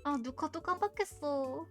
아, 누가 또 깜빡했어.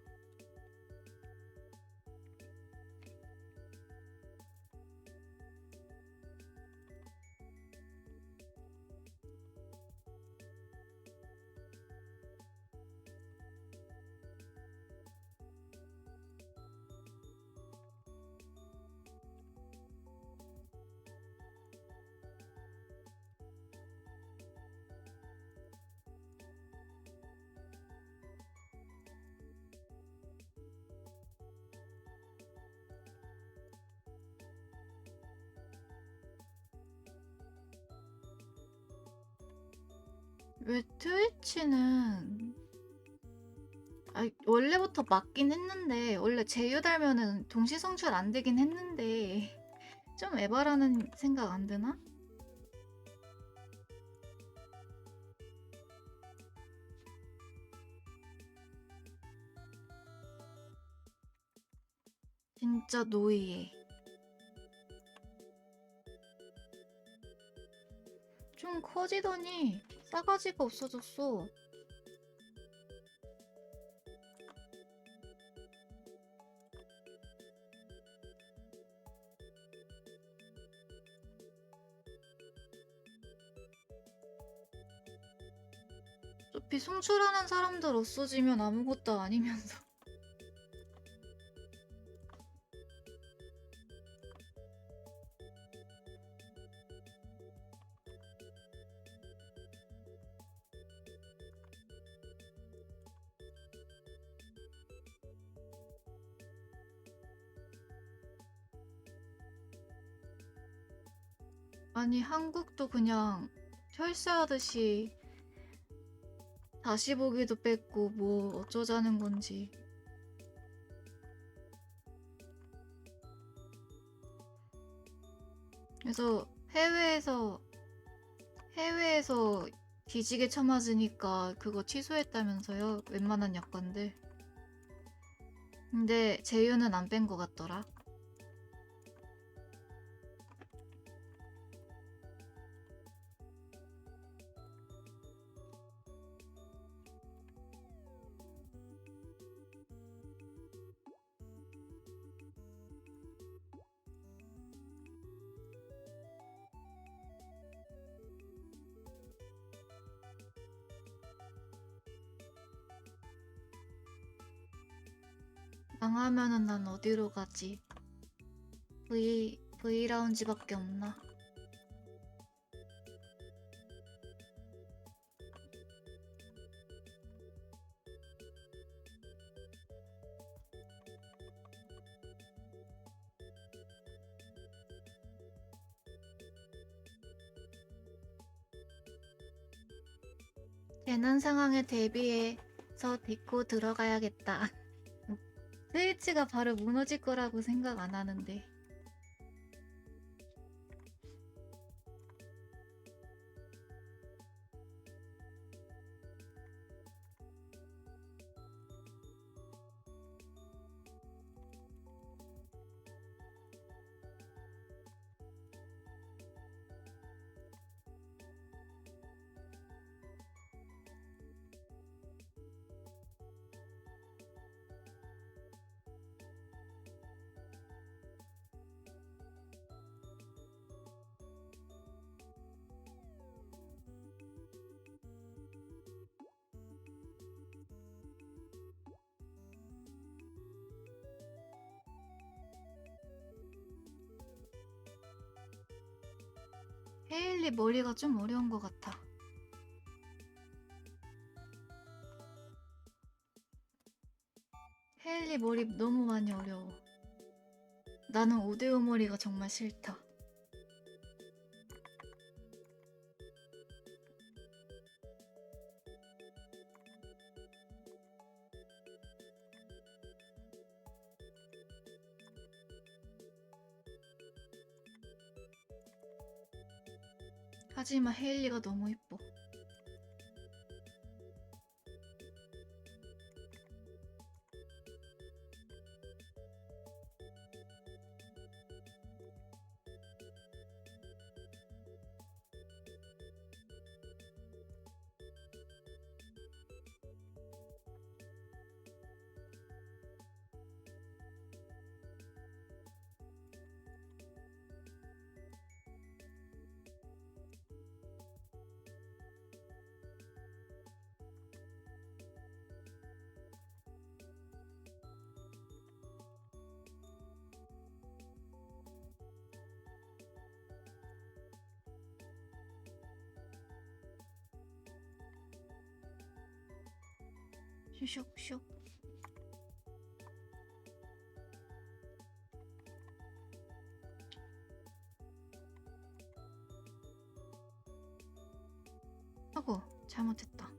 왜 트위치는 원래부터 맞긴 했는데 원래 제휴 달면은 동시 송출 안 되긴 했는데 좀 에바라는 생각 안 드나? 진짜 노이해. 좀 커지더니 싸가지가 없어졌어. 어차피 송출하는 사람들 없어지면 아무것도 아니면서. 아니, 한국도 그냥 철새하듯이 다시 보기도 뺐고 뭐 어쩌자는 건지. 그래서 해외에서 뒤지게 쳐맞으니까 그거 취소했다면서요, 웬만한 약관들. 근데 제휴는 안 뺀 것 같더라. 망하면은 난 어디로 가지? V 라운지밖에 없나? 재난 상황에 대비해서 딛고 들어가야겠다. 스위치가 바로 무너질 거라고 생각 안 하는데. 헤일리 머리가 좀 어려운 것 같아. 헤일리 머리 너무 많이 어려워. 나는 오데오 머리가 정말 싫다. 하지만 헤일리가 너무 예뻐. 슉슉. 아고, 잘못했다.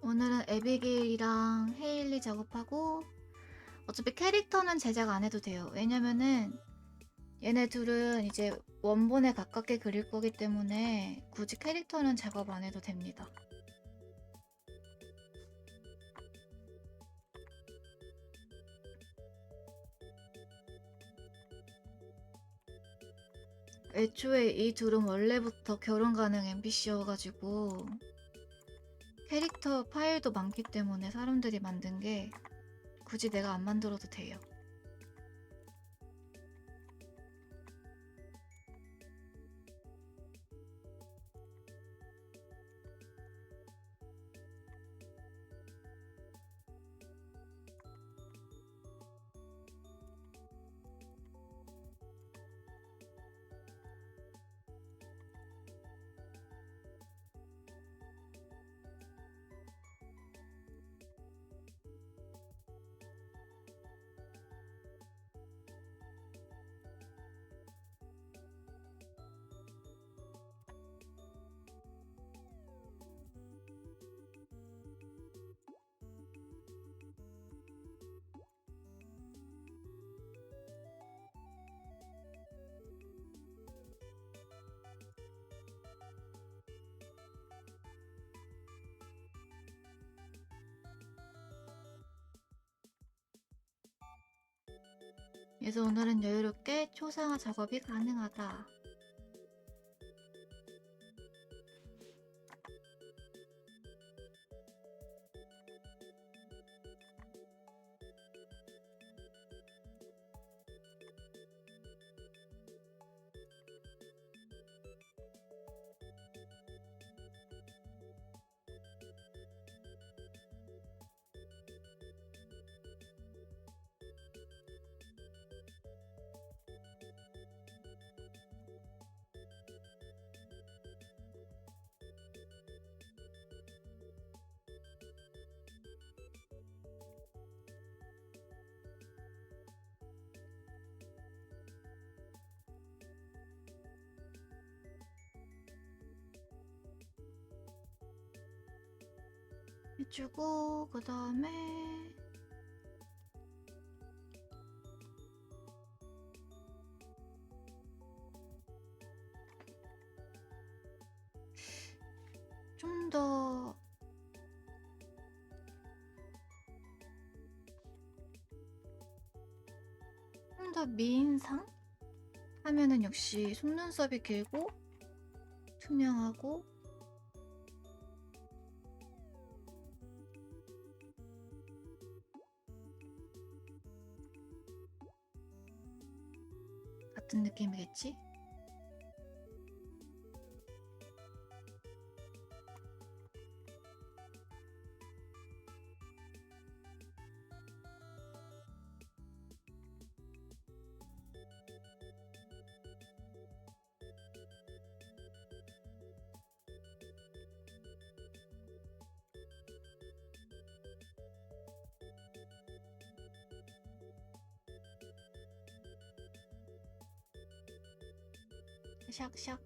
오늘은 에비게일이랑 헤일리 작업하고, 어차피 캐릭터는 제작 안 해도 돼요. 왜냐면은 얘네 둘은 이제 원본에 가깝게 그릴 거기 때문에 굳이 캐릭터는 작업 안 해도 됩니다. 애초에 이 둘은 원래부터 결혼 가능 NPC여가지고 캐릭터 파일도 많기 때문에 사람들이 만든 게 굳이 내가 안 만들어도 돼요. 그래서 오늘은 여유롭게 초상화 작업이 가능하다. 해주고 그 다음에 좀 더 미인상? 하면은 역시 속눈썹이 길고 투명하고 같은 느낌이겠지? 샥샥.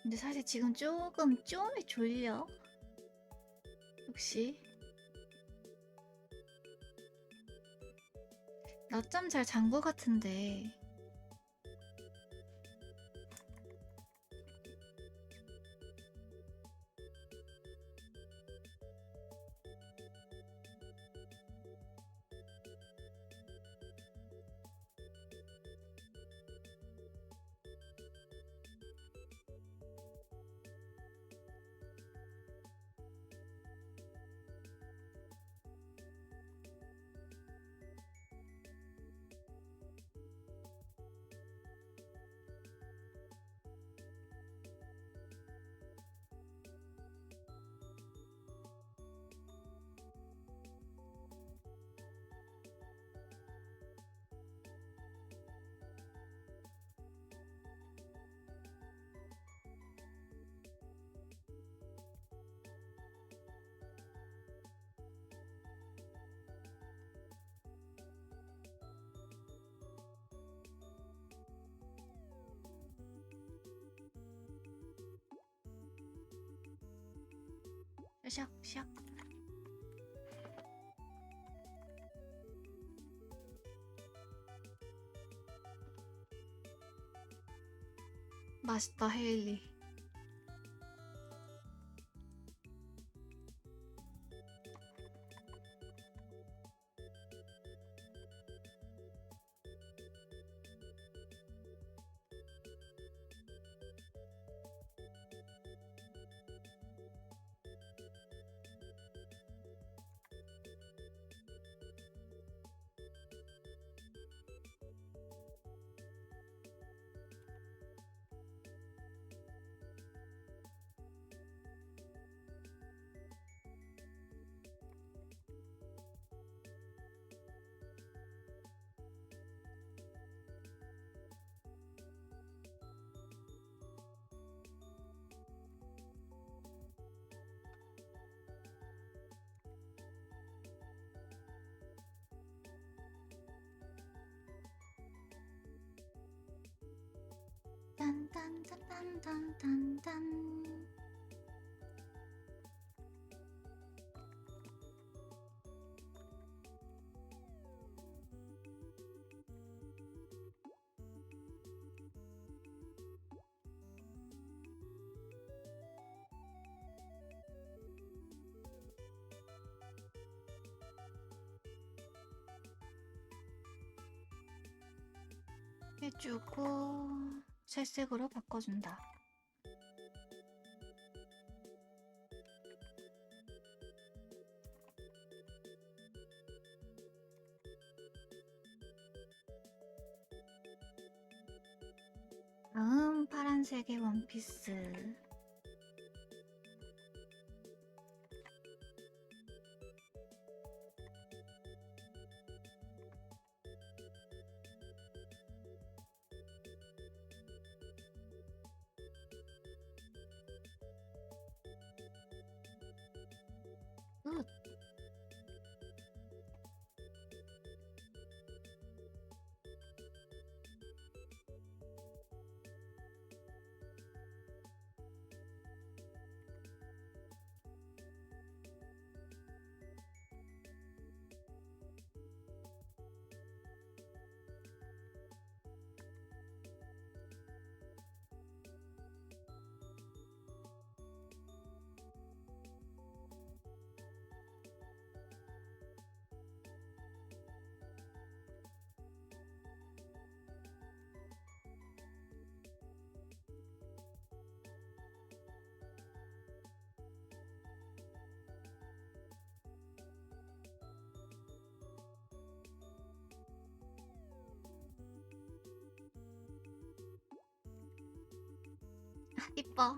근데 사실 지금 조금 쪼이 졸려. 혹시 낮잠 잘 잔 거 같은데. 샥샥. 맛있다 헤일리. 딴딴딴딴딴딴. 해주고 살색으로 바꿔준다. 다음 파란색의 원피스. 굿. 이뻐.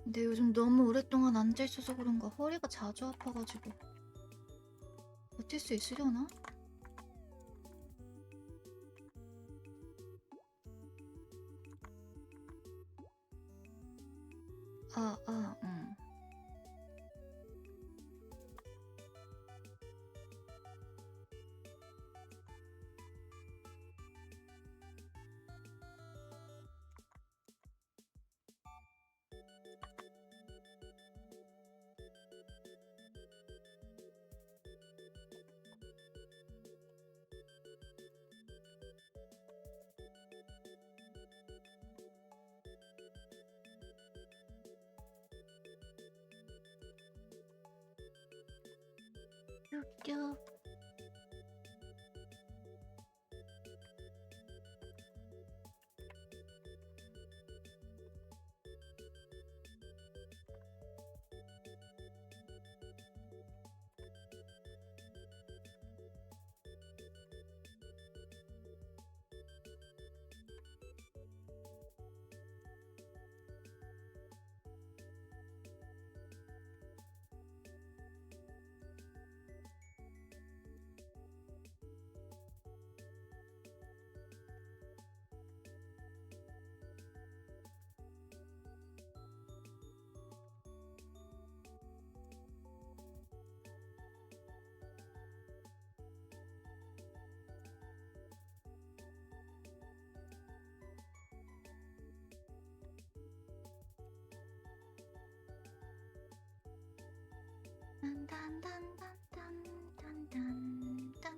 근데 요즘 너무 오랫동안 앉아있어서 그런가 허리가 자주 아파가지고 버틸 수 있으려나? 응. 쭉. 딴딴딴딴딴딴딴.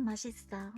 맛있어.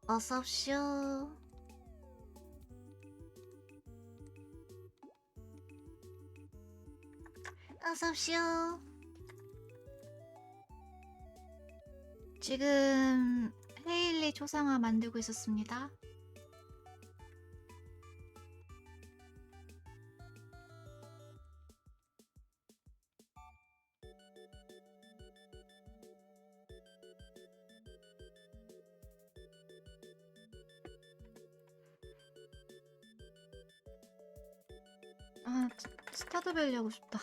어서옵쇼. 어서옵쇼. 지금 헤일리 초상화 만들고 있었습니다. 아, 스타드밸리 하고 싶다.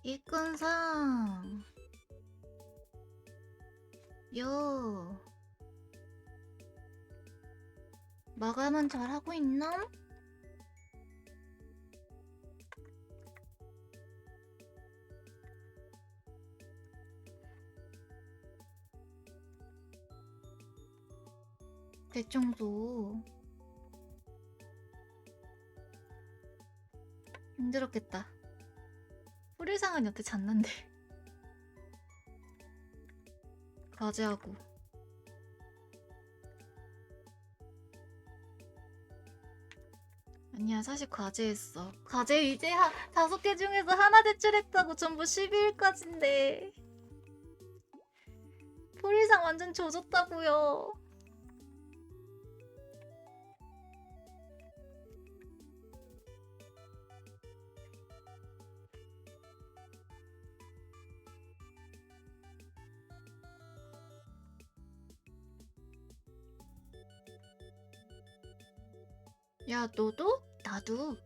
일꾼상 요 마감은 잘하고 있나? 대청소 힘들었겠다. 뿌리상은 여태 잤는데 과제하고 아니야, 사실 과제했어. 과제 이제 5개 중에서 하나 제출했다고. 전부 12일까지인데. 풀이상 완전 조졌다고요. 야, 너도? 나도.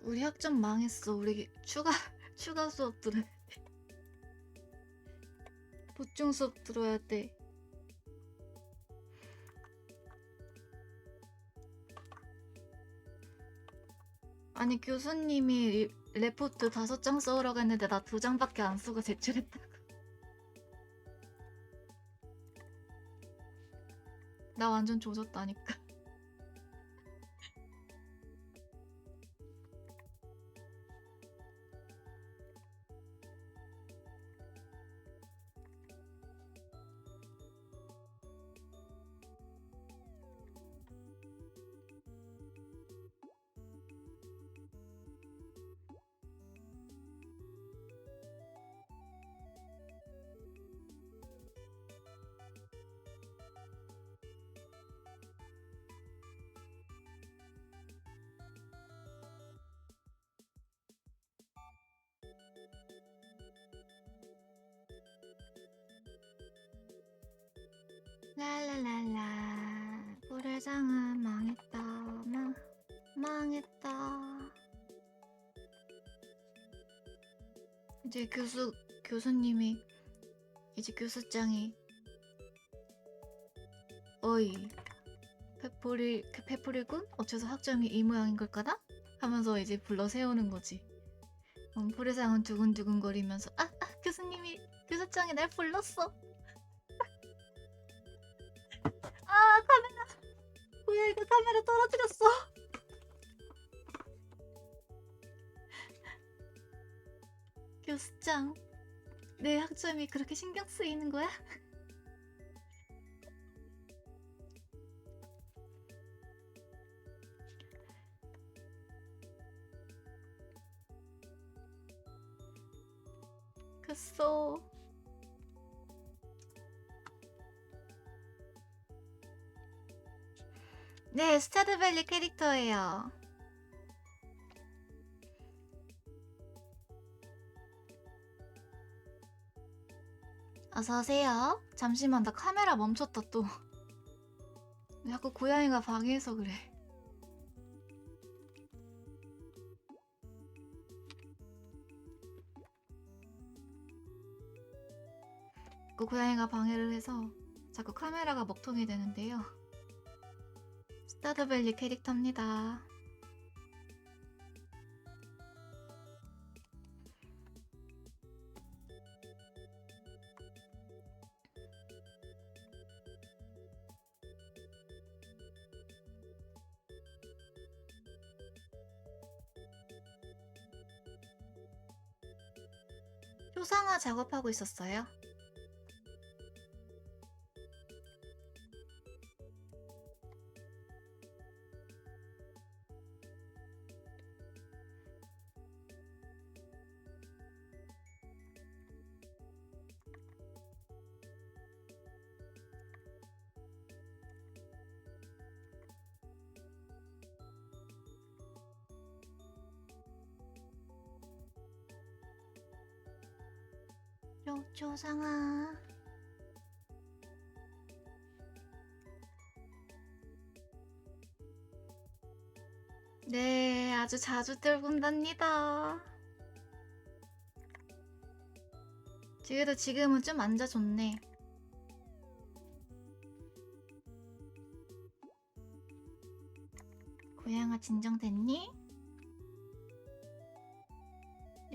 우리 학점 망했어. 우리 추가 수업 들어야 돼. 보충 수업 들어야 돼. 아니, 교수님이 레포트 5장 써오라고 했는데 나 2장밖에 안 쓰고 제출했다고. 나 완전 조졌다니까. 랄랄랄라. 불회장은 망했다. 망했다. 이제 교수님이 이제 교수장이 어이 페프리군? 어째서 학점이 이 모양인 걸까나? 하면서 이제 불러 세우는 거지. 불회장은 두근두근거리면서 교수님이 교수장이 날 불렀어. 카메라. 뭐야, 이거 카메라 떨어뜨렸어. 교수장, 내 학점이 그렇게 신경 쓰이는 거야? 글쎄. 네, 스타드밸리 캐릭터예요. 어서오세요. 잠시만, 나 카메라 멈췄다 또. 자꾸 고양이가 방해해서 그래. 그 고양이가 방해를 해서 자꾸 카메라가 먹통이 되는데요. 스타드밸리 캐릭터입니다. 효상화 작업하고 있었어요. 조상아. 네, 아주 자주 들본답니다. 그래도 지금은 좀 앉아줬네. 고양아 진정됐니?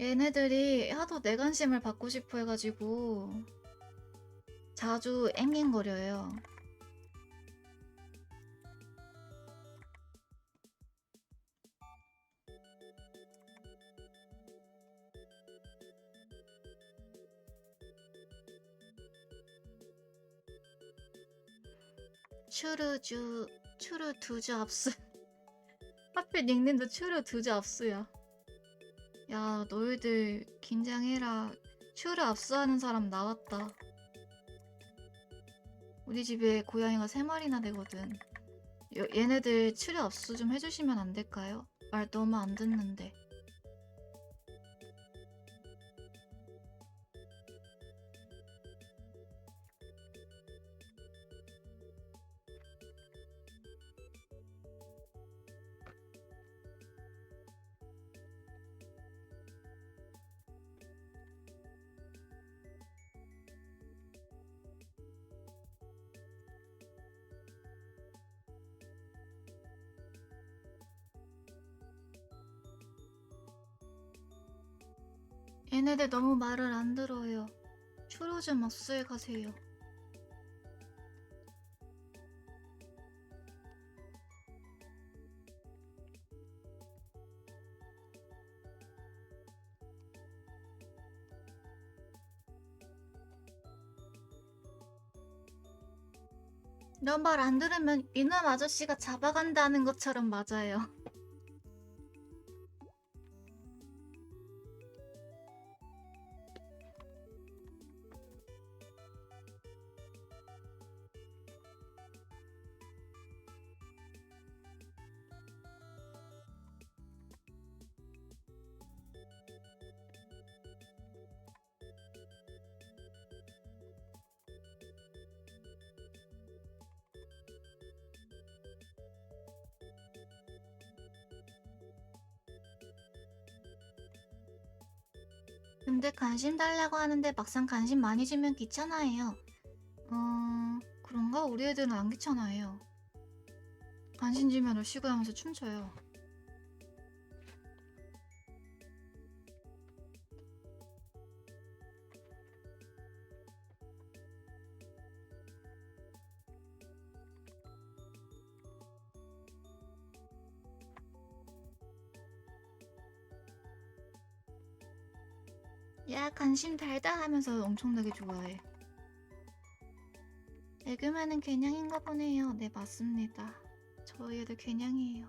얘네들이 하도 내 관심을 받고 싶어 해가지고 자주 앵앵거려요. 추르 두즈 압수. 하필 닉네임도 추르 두즈 압수야. 야, 너희들 긴장해라. 추르 압수하는 사람 나왔다. 우리 집에 고양이가 3마리나 되거든. 얘네들 추르 압수 좀 해주시면 안 될까요? 말 너무 안 듣는데. 얘네들 너무 말을 안 들어요. 추루 좀 압수해 가세요. 너 말 안 들으면 이놈 아저씨가 잡아간다는 것처럼 맞아요. 근데 관심 달라고 하는데 막상 관심 많이 주면 귀찮아해요. 그런가? 우리 애들은 안 귀찮아해요. 관심 주면 으시고 하면서 춤춰요. 야, 관심 달다 하면서 엄청나게 좋아해. 애교만은 개냥인가 보네요. 네, 맞습니다. 저희 애들 개냥이에요.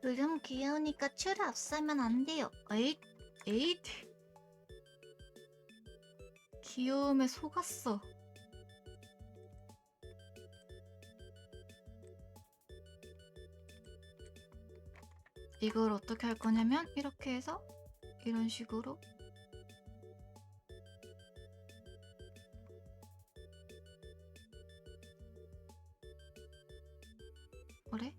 요즘 귀여우니까 추를 앞서면 안 돼요. 에잇, 에잇. 귀여움에 속았어. 이걸 어떻게 할 거냐면 이렇게 해서 이런 식으로 그래?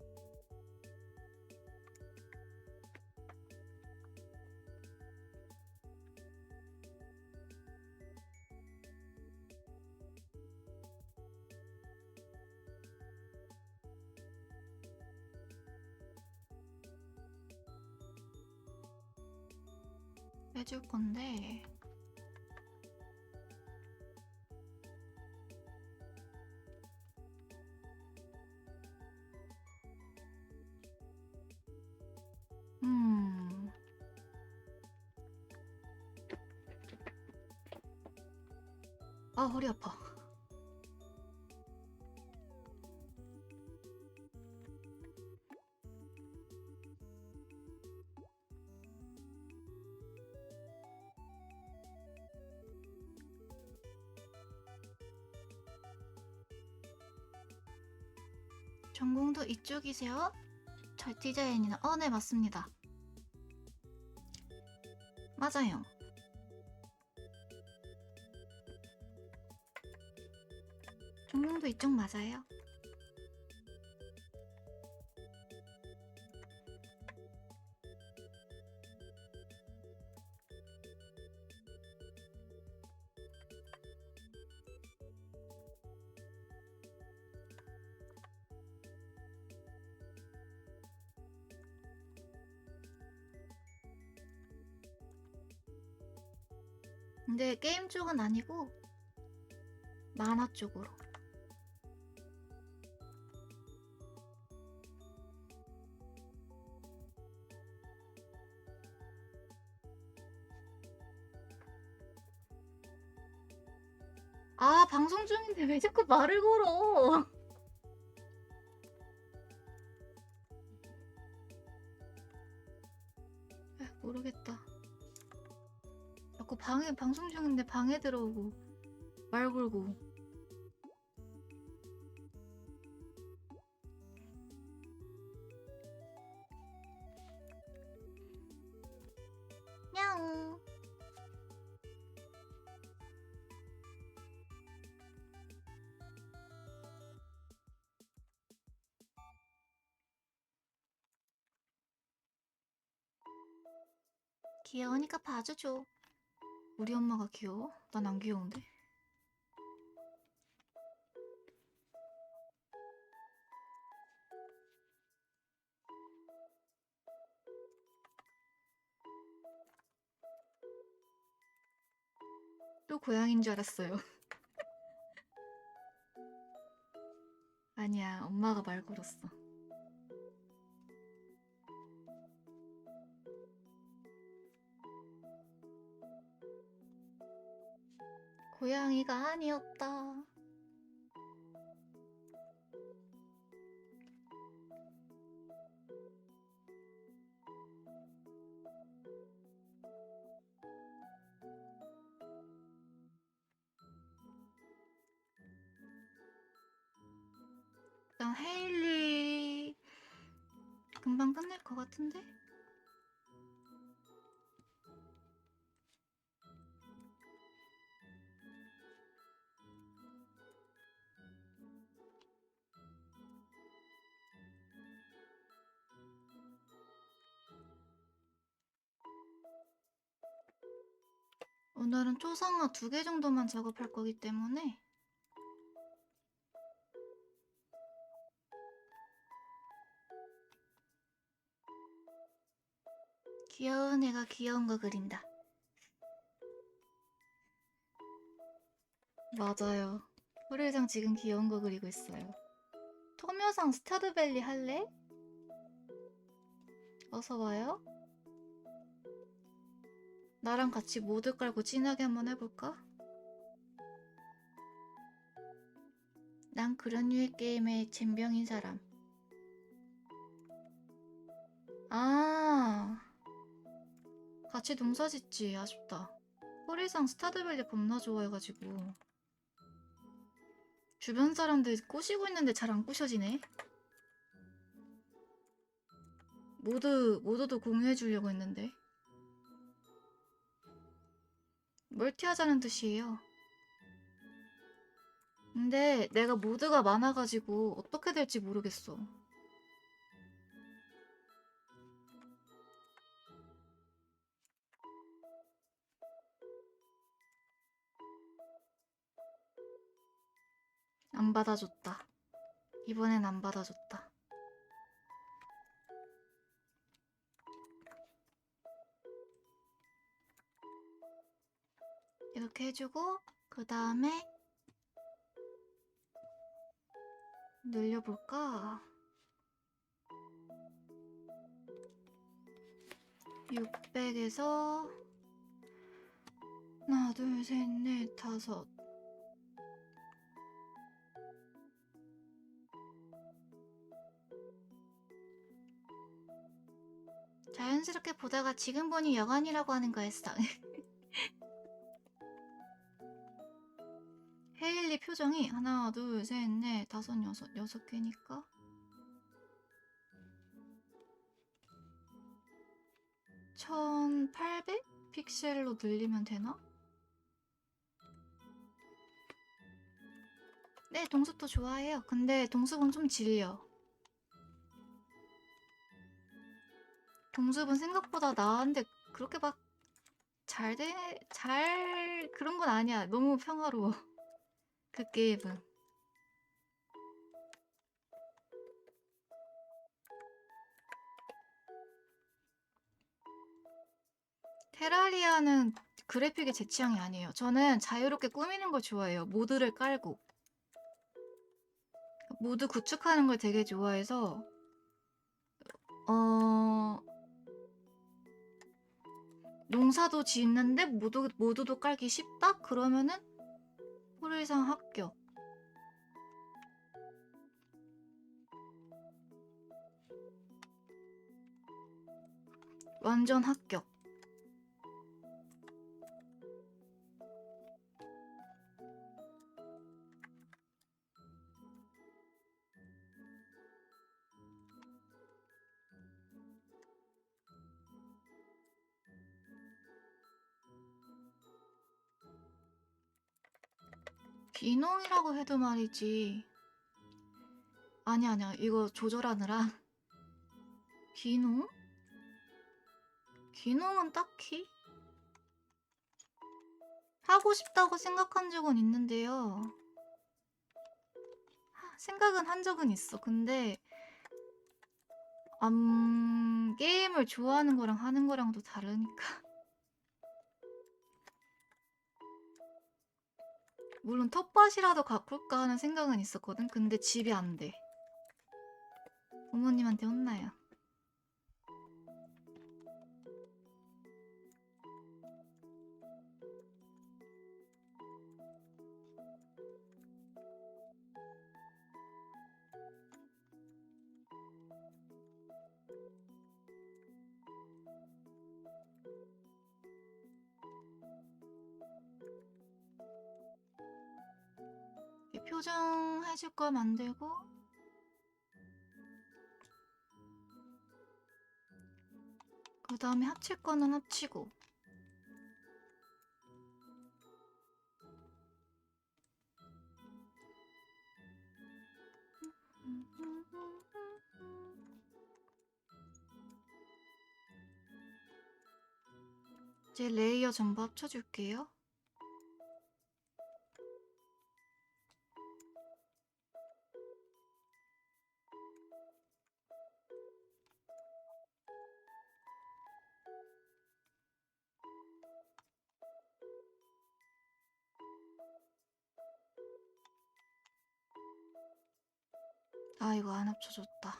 해줄 건데 아, 허리 아파. 전공도 이쪽이세요? 잘 디자인이나 네, 맞습니다. 맞아요. 전공도 이쪽 맞아요. 근데 게임 쪽은 아니고 만화 쪽으로. 아, 방송 중인데 왜 자꾸 말을 걸어? 모르겠다. 자꾸 방송 중인데 방에 들어오고 말 걸고. 냥. 귀여우니까 봐주죠. 우리 엄마가 귀여워? 난 안 귀여운데? 또 고양인 줄 알았어요. 아니야, 엄마가 말 걸었어. 고양이가 아니었다. 일단 헤일리 금방 끝낼 것 같은데? 오늘은 초상화 2개 정도만 작업할 거기 때문에 귀여운 애가 귀여운 거 그린다. 맞아요. 호릴장 지금 귀여운 거 그리고 있어요. 토묘상 스타드밸리 할래? 어서 와요. 나랑 같이 모드 깔고 진하게 한번 해볼까? 난 그런 류의 게임에 젬병인 사람. 아, 같이 농사 짓지. 아쉽다. 호리상 스타드밸리 겁나 좋아해가지고 주변 사람들 꼬시고 있는데 잘 안 꼬셔지네. 모드도 공유해주려고 했는데. 멀티하자는 뜻이에요. 근데 내가 모드가 많아가지고 어떻게 될지 모르겠어. 안 받아줬다. 이번엔 안 받아줬다. 이렇게 해주고 그 다음에 늘려볼까? 600에서 하나, 둘, 셋, 넷, 다섯. 자연스럽게 보다가 지금 보니 여간이라고 하는 거였어. 헤일리 표정이 하나, 둘, 셋, 넷, 다섯, 여섯 개니까 1800 픽셀로 늘리면 되나? 네, 동숲도 좋아해요. 근데 동숲은 좀 질려. 동숲은 생각보다 나은데 그렇게 막 그런 건 아니야. 너무 평화로워. 그 게임은. 테라리아는 그래픽이 제 취향이 아니에요. 저는 자유롭게 꾸미는 걸 좋아해요. 모드를 깔고. 모드 구축하는 걸 되게 좋아해서 어 농사도 짓는데 모드도 깔기 쉽다? 그러면은 호리상 합격. 완전 합격. 귀농이라고 해도 말이지. 아니야. 이거 조절하느라. 귀농? 귀농은 딱히 하고 싶다고 생각한 적은 있는데요. 생각은 한 적은 있어. 근데 게임을 좋아하는 거랑 하는 거랑도 다르니까. 물론 텃밭이라도 가꿀까 하는 생각은 있었거든. 근데 집이 안 돼. 부모님한테 혼나요. 표정 해줄 걸 만들고 그 다음에 합칠 거는 합치고 이제 레이어 전부 합쳐줄게요. 아, 이거 안 합쳐졌다.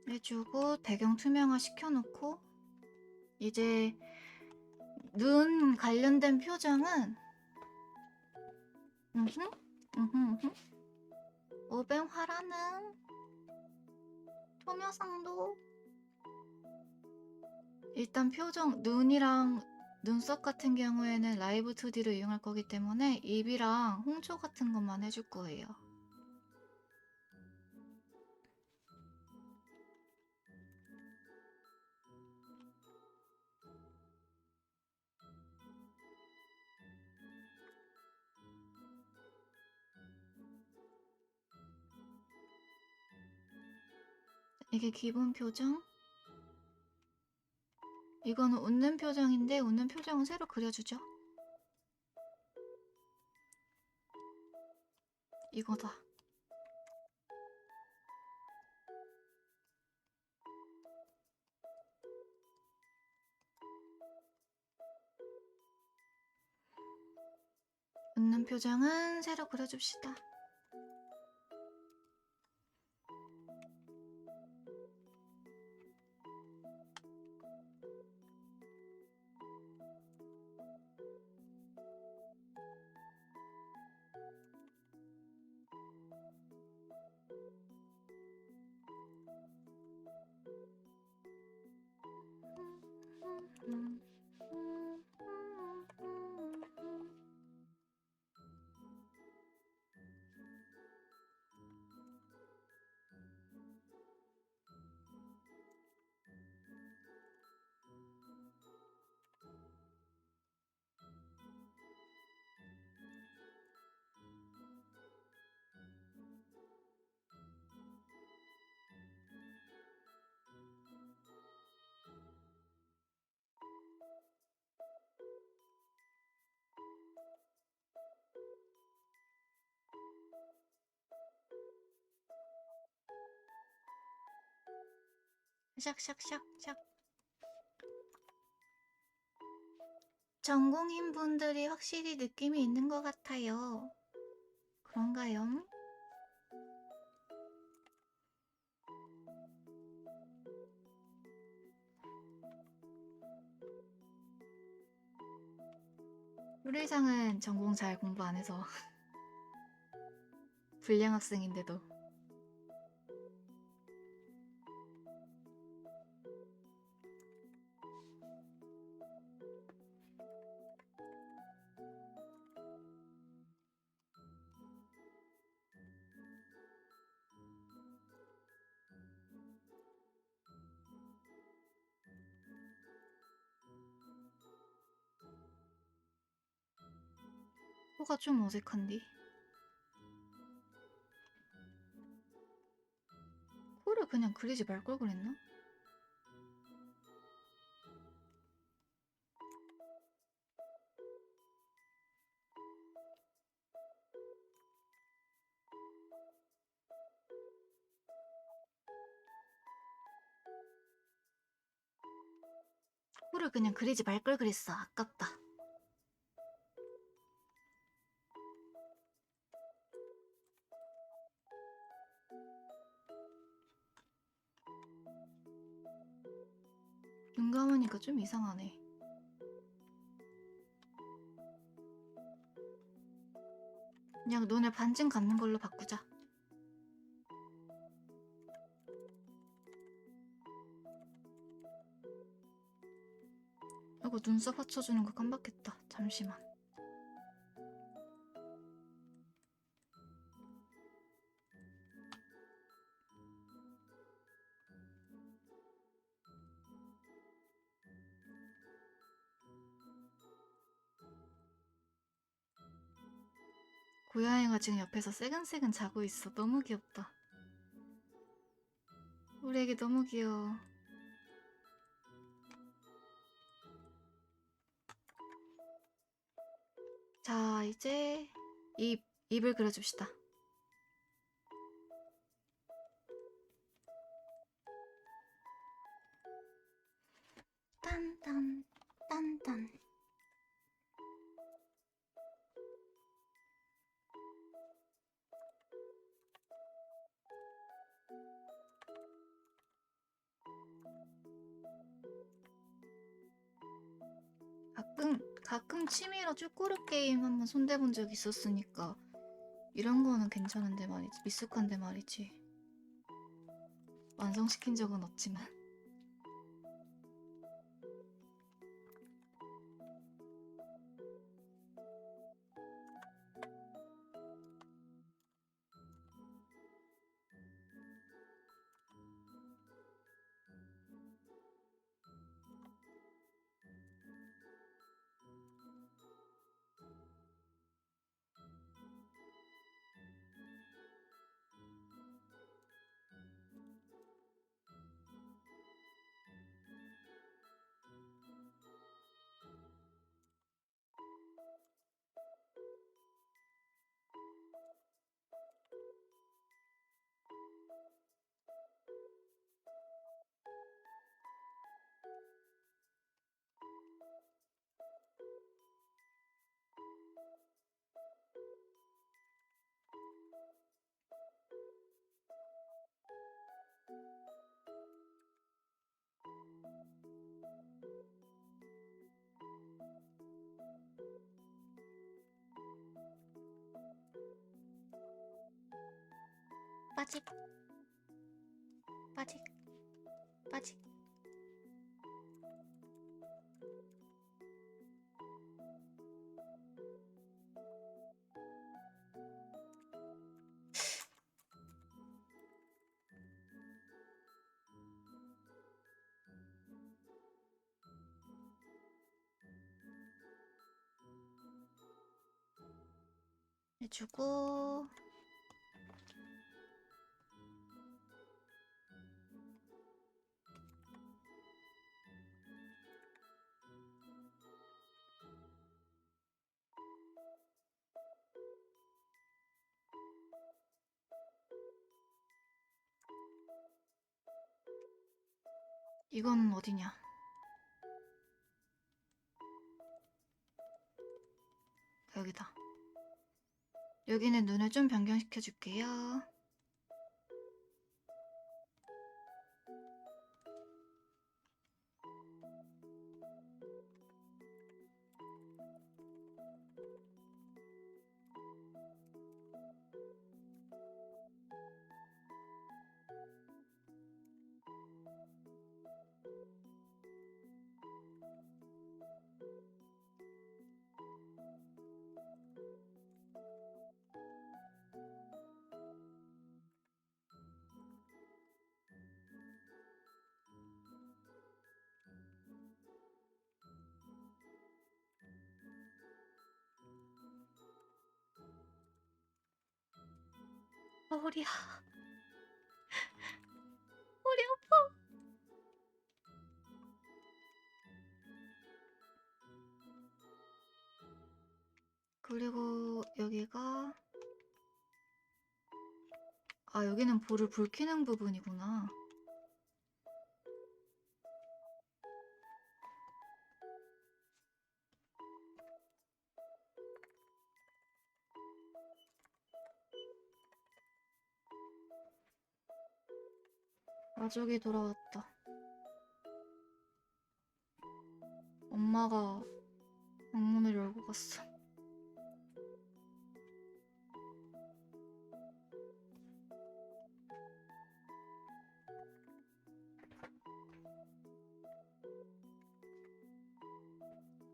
해주고 배경 투명화 시켜놓고 이제 눈 관련된 표정은 오벤화라는 토묘상도 일단 표정 눈이랑 눈썹 같은 경우에는 라이브 2D를 이용할 거기 때문에 입이랑 홍조 같은 것만 해줄 거예요. 이게 기본 표정. 이거는 웃는 표정인데 웃는 표정은 새로 그려주죠. 이거다. 웃는 표정은 새로 그려줍시다. 샥샥샥샥. 전공인 분들이 확실히 느낌이 있는 것 같아요. 그런가요? 요리상은 전공 잘 공부 안 해서 불량 학생인데도. 코가 좀 어색한데? 코를 그냥 그리지 말 걸 그랬나? 코를 그냥 그리지 말 걸 그랬어. 아깝다. 눈 감으니까 좀 이상하네. 그냥 눈을 반쯤 감는 걸로 바꾸자. 이거 눈썹 받쳐주는 거 깜빡했다. 잠시만. 고양이가 지금 옆에서 새근새근 자고 있어. 너무 귀엽다. 우리 애기 너무 귀여워. 자, 이제 입을 그려줍시다. 딴딴 딴딴. 가끔 취미로 쭈꾸루 게임 한번 손대본 적 있었으니까 이런 거는 괜찮은데 말이지. 미숙한데 말이지. 완성시킨 적은 없지만. 빠직 빠직 빠직. 해주고. 이건 어디냐? 여기다. 여기는 눈을 좀 변경시켜 줄게요. 허리야. 허리 아파. 그리고 여기가 여기는 볼을 붉히는 부분이구나. 가족이 돌아왔다. 엄마가 방문을 열고 갔어.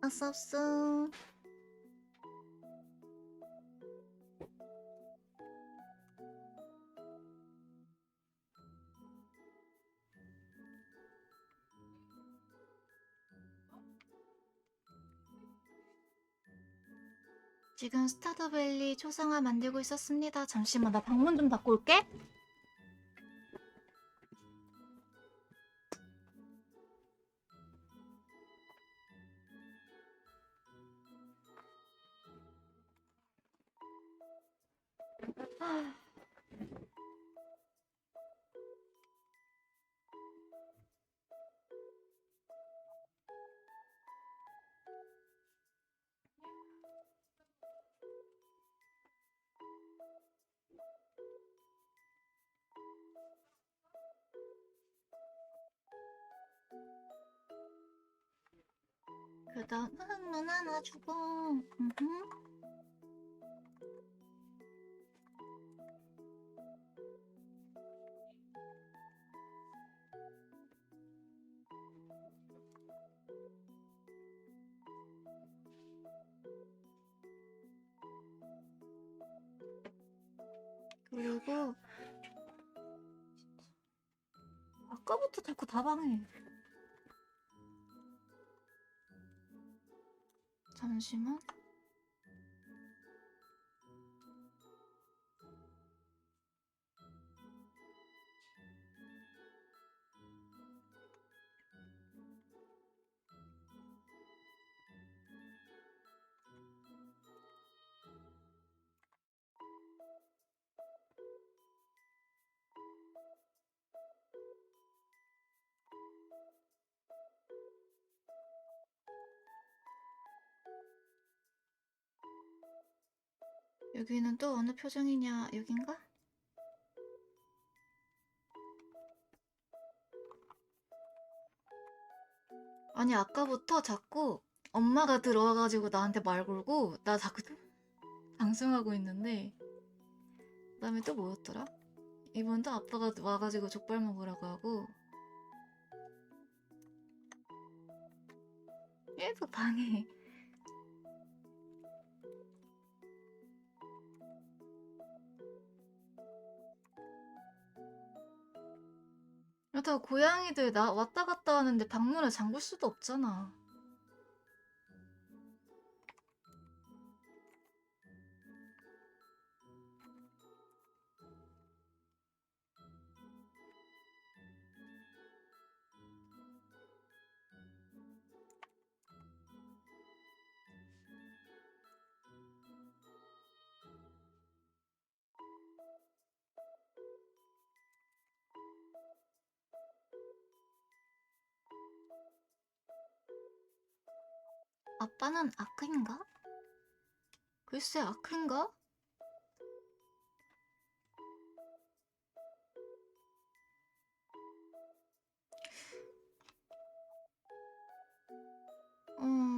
어서없어. 지금 스타더밸리 초상화 만들고 있었습니다. 잠시만, 나 방문 좀 닫고 올게. 그 다음은 눈 하나 주고. 그리고 아까부터 자꾸 다방해. 잠시만. 여기는 또 어느 표정이냐? 여긴가? 아니, 아까부터 자꾸 엄마가 들어와가지고 나한테 말 걸고 나 자꾸 방송하고 있는데, 그다음에 또 뭐였더라? 이번도 아빠가 와가지고 족발 먹으라고 하고 계속 방해. 그렇다고 고양이들 나 왔다 갔다 하는데 방문을 잠글 수도 없잖아. 아빠는 아크인가? 글쎄, 아크인가? 음...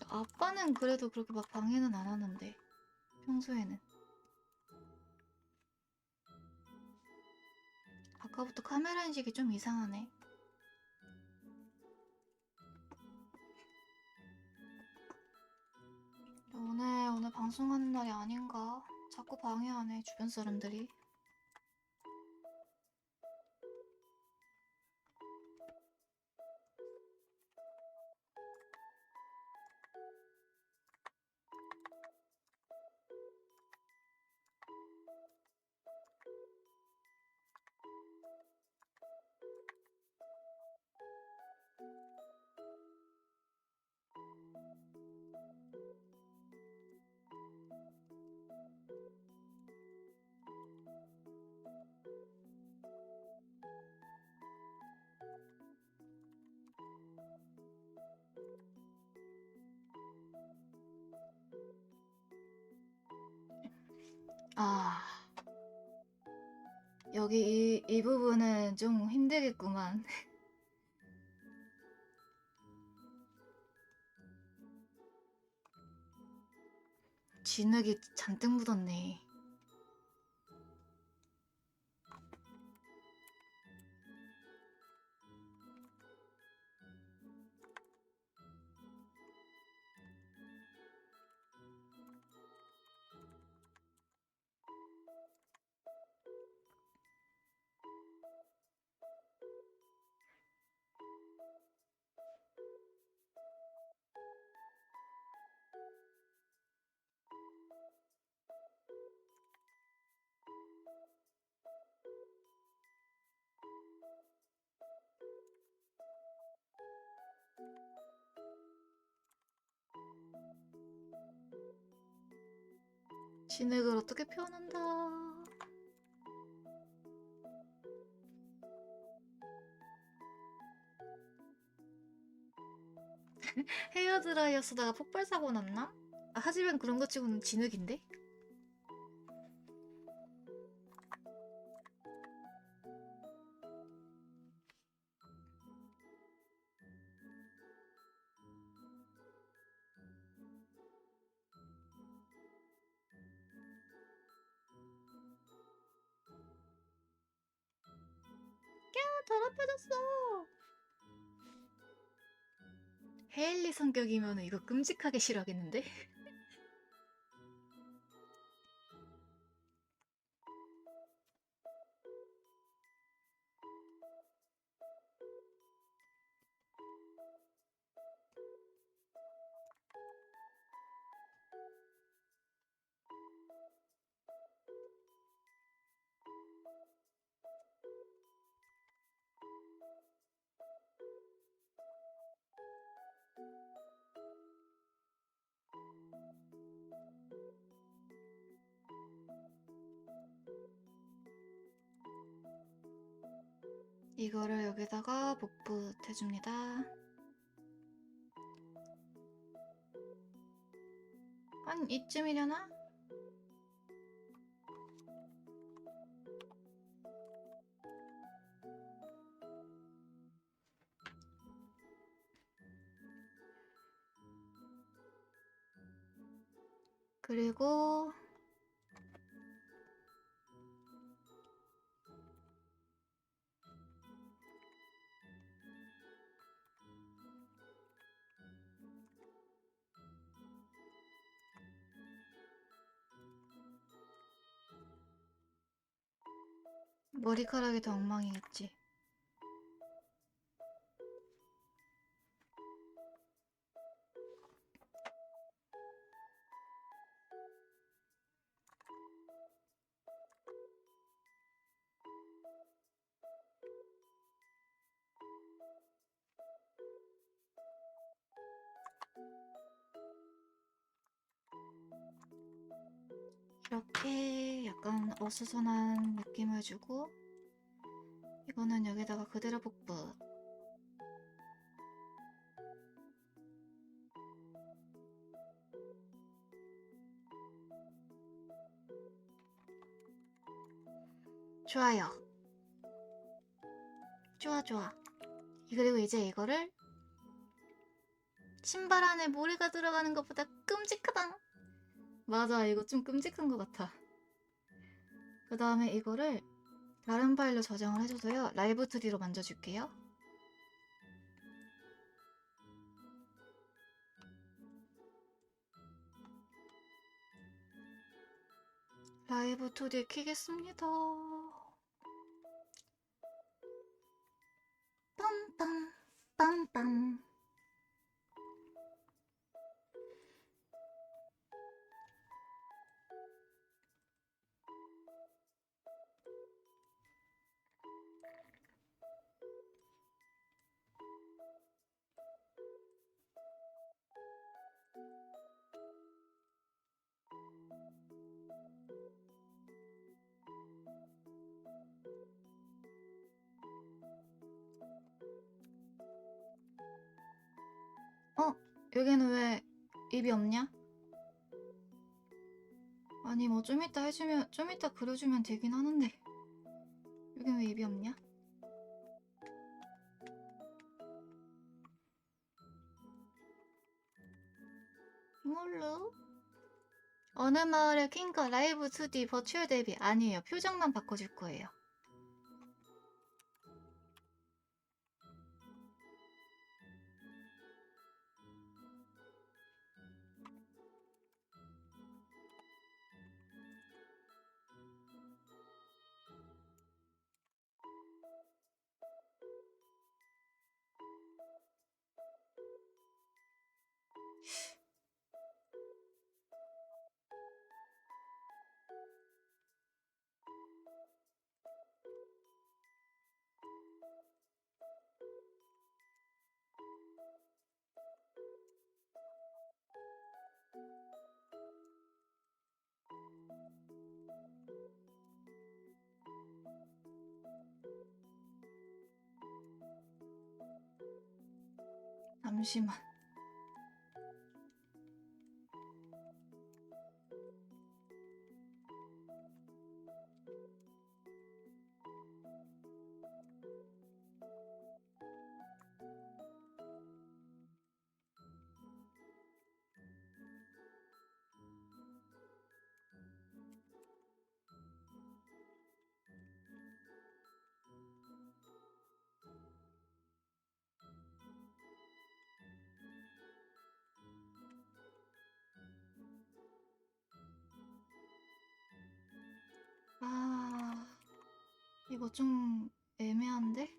아빠는 그래도 그렇게 막 방해는 안 하는데, 평소에는. 아까부터 카메라 인식이 좀 이상하네. 오늘 방송하는 날이 아닌가? 자꾸 방해하네, 주변 사람들이. 아, 여기 이 부분은 좀 힘들겠구만. 진흙이 잔뜩 묻었네. 진흙을 어떻게 표현한다. 헤어드라이어 쓰다가 폭발 사고 났나? 아, 하지만 그런 것 치고는 진흙인데? 더럽혀졌어. 헤일리 성격이면 이거 끔찍하게 싫어하겠는데? 이거를 여기다가 복붙해줍니다. 한 이쯤이려나? 그리고 머리카락이 더 엉망이겠지. 이렇게 약간 어수선한 느낌을 주고, 이거는 여기다가 그대로 복부. 좋아요. 좋아 좋아. 그리고 이제 이거를 신발 안에 모래가 들어가는 것보다 끔찍하다. 맞아, 이거 좀 끔찍한 것 같아. 그 다음에 이거를 다른 파일로 저장을 해줘서요. 라이브 2D로 만져줄게요. 라이브 2D 키겠습니다. 빰빰 빰빰. 여기는 왜 입이 없냐? 아니 뭐 좀 이따 해주면, 좀 이따 그려주면 되긴 하는데 여긴 왜 입이 없냐? 뭘로? 어느 마을의 퀸과 라이브 2D 버추얼 데뷔. 아니에요, 표정만 바꿔줄 거예요. 잠시만. 아, 이거 좀 애매한데?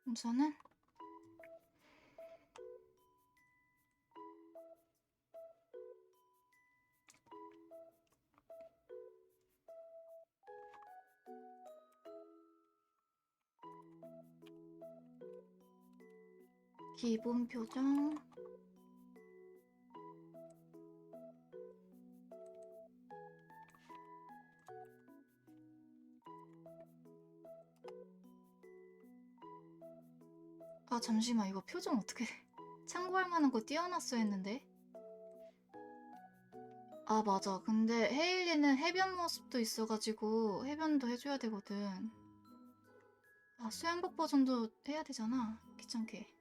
우선은 기본 표정. 아 잠시만, 이거 표정 어떻게 참고할 만한 거 띄워놨어야 했는데. 아 맞아, 근데 헤일리는 해변 모습도 있어가지고 해변도 해줘야 되거든. 아 수영복 버전도 해야 되잖아, 귀찮게.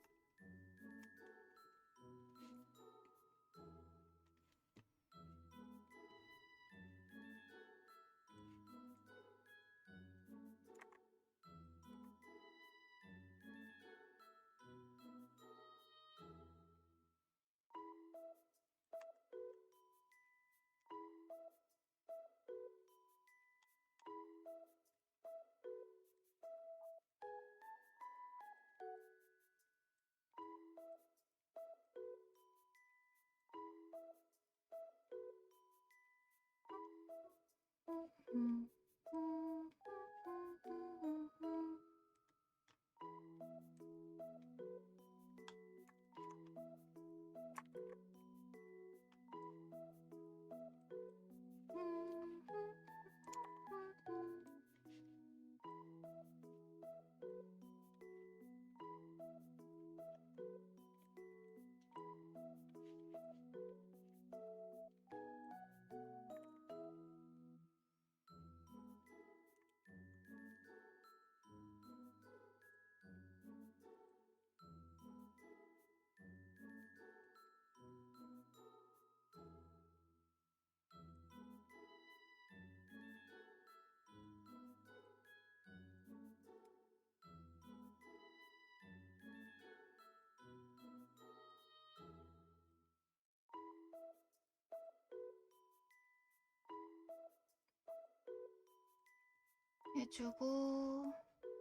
해주고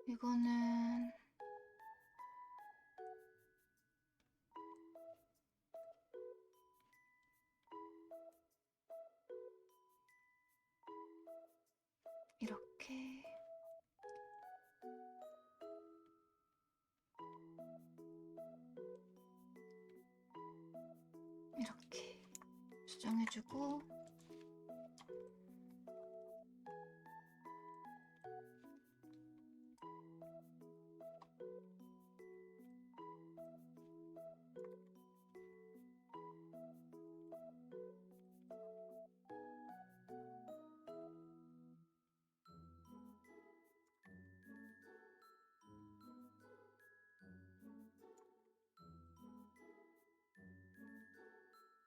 이거는 이렇게 이렇게 수정해주고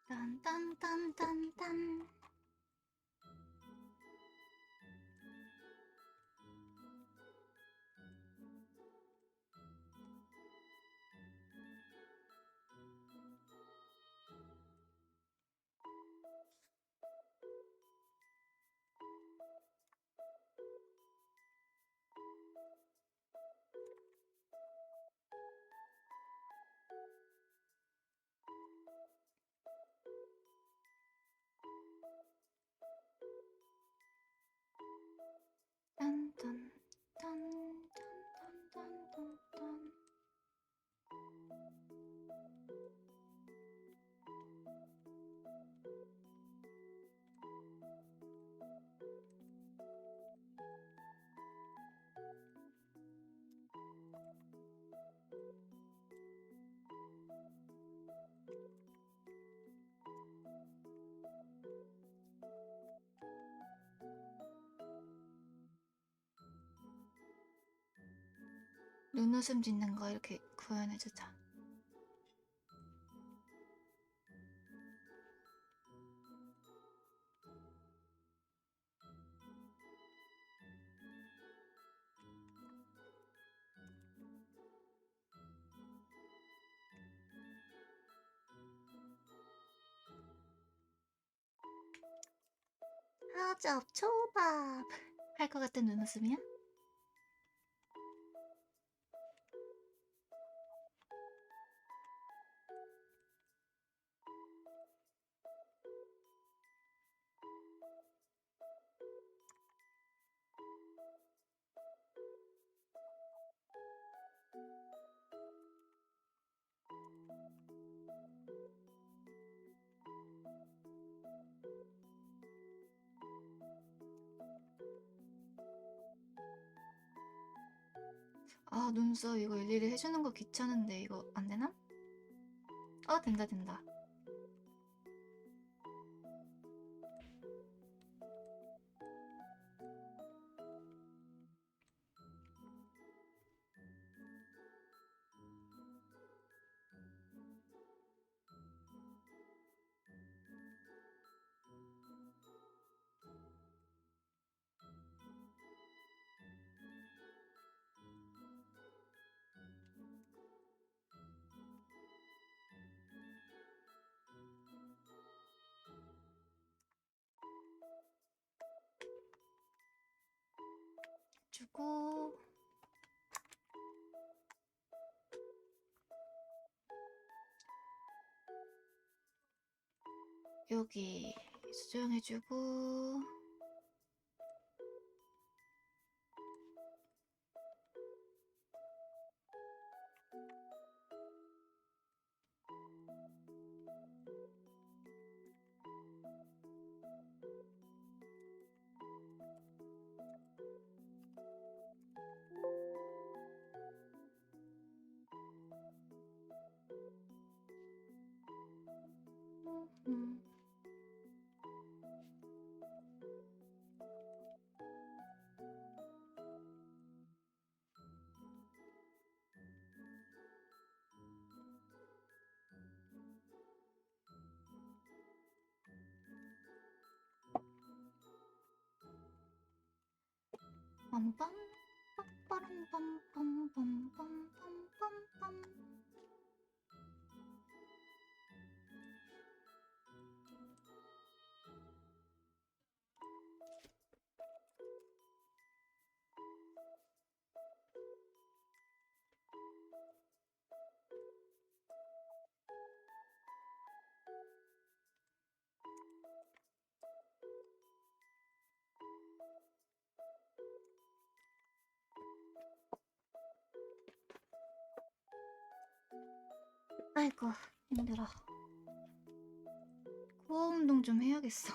딴딴딴딴딴 딴딴 딴딴딴딴딴딴 눈웃음 짓는 거 이렇게 구현해주자. 하접 초밥 할 것 같은 눈웃음이야? 아 눈썹 이거 일일이 해주는 거 귀찮은데 이거 안 되나? 된다 된다. 주고 여기 수정해주고 음. 빰빰 빠빠람 빰빰빰빰빰빰빰빰 아이고 힘들어. 코어 운동 좀 해야겠어.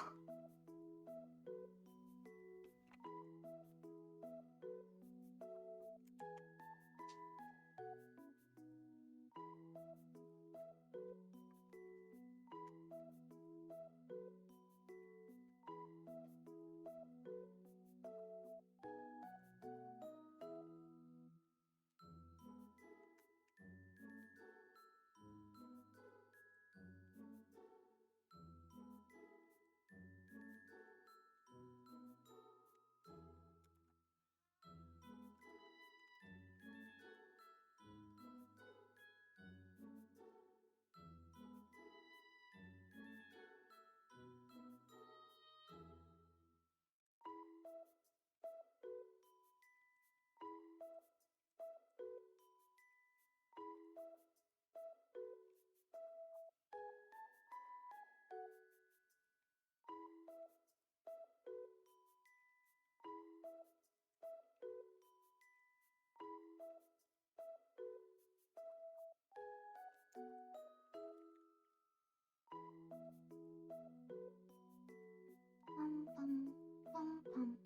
빰빰빰빰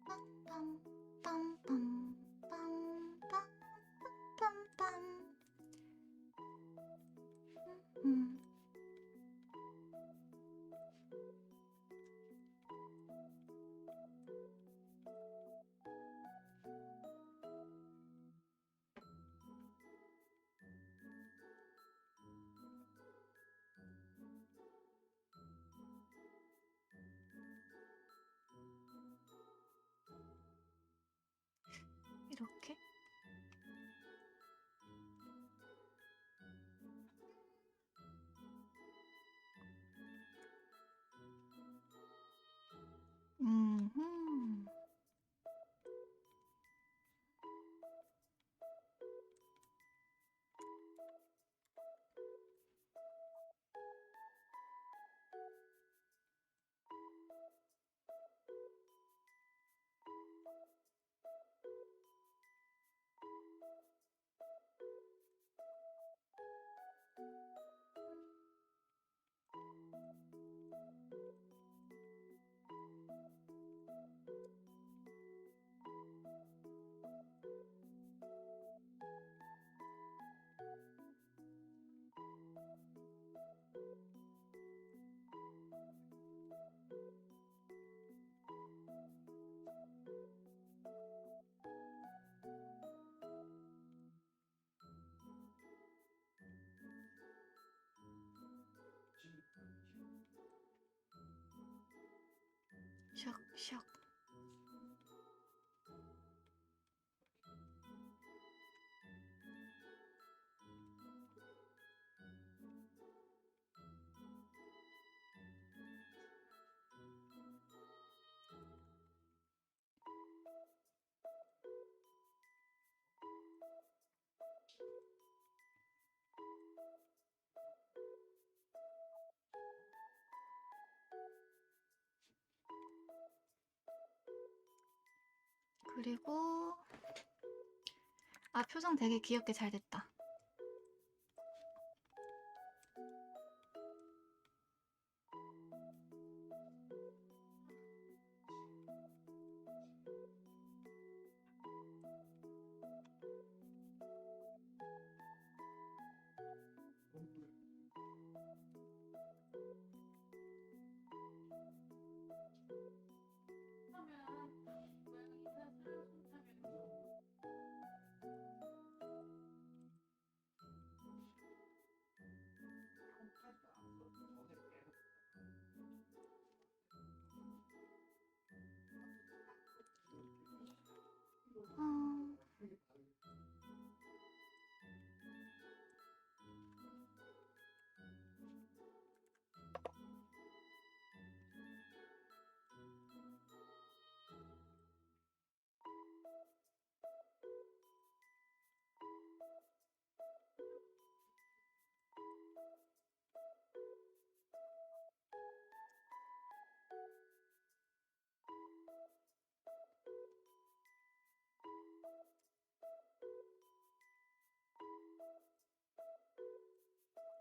빰빰빰빰빰빰빰빰빰빰. 이렇게? 음. 샥샥. 그리고 아, 표정 되게 귀엽게 잘 됐다.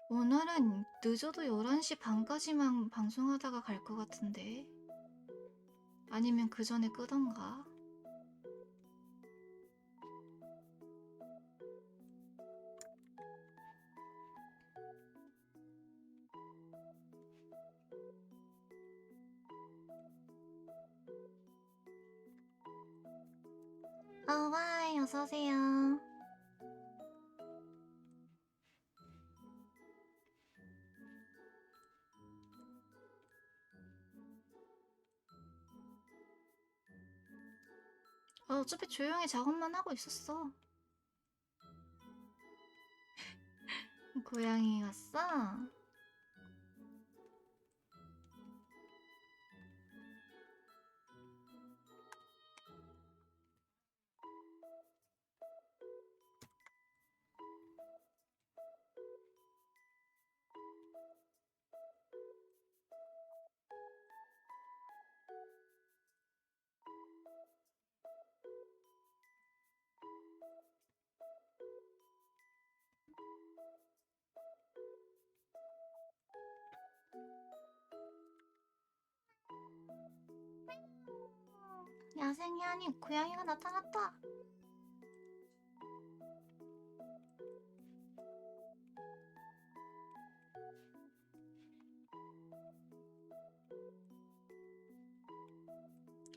오늘은 늦어도 11시 반까지만 방송하다가 갈 것 같은데. 아니면 그 전에 끄던가. 와이, 어서오세요. 어차피 조용히 작업만 하고 있었어. 고양이 갔어? 야생이 아닌 고양이가 나타났다.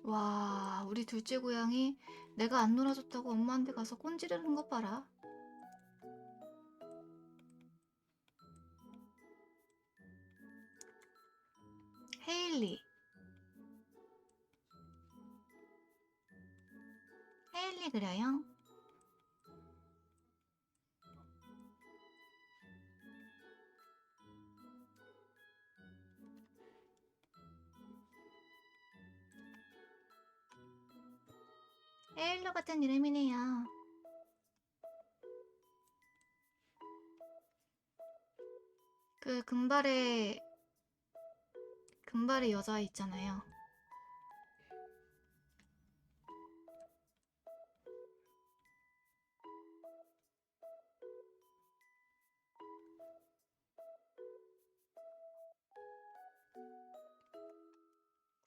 와, 우리 둘째 고양이 내가 안 놀아줬다고 엄마한테 가서 꼰지르는 것 봐라. 헤일리. 헤일리 그려요? 헤일로 같은 이름이네요. 그 금발의 여자 있잖아요.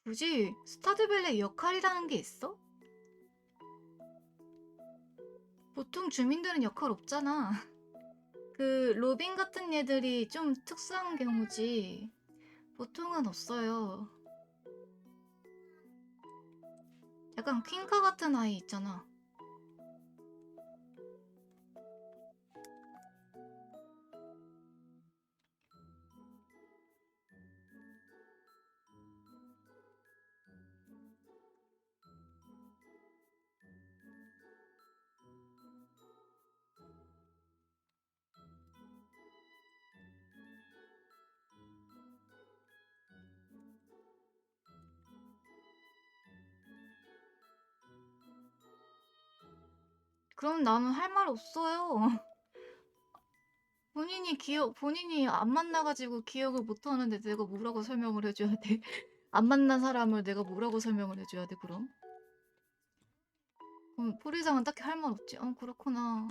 굳이 스타드밸리 역할이라는 게 있어? 보통 주민들은 역할 없잖아. 그 로빈 같은 애들이 좀 특수한 경우지 보통은 없어요. 약간 퀸카 같은 아이 있잖아. 그럼 나는 할 말 없어요. 본인이 안 만나가지고 기억을 못 하는데 내가 뭐라고 설명을 해줘야 돼? 안 만난 사람을 내가 뭐라고 설명을 해줘야 돼, 그럼? 그럼 포리상은 딱히 할 말 없지. 그렇구나.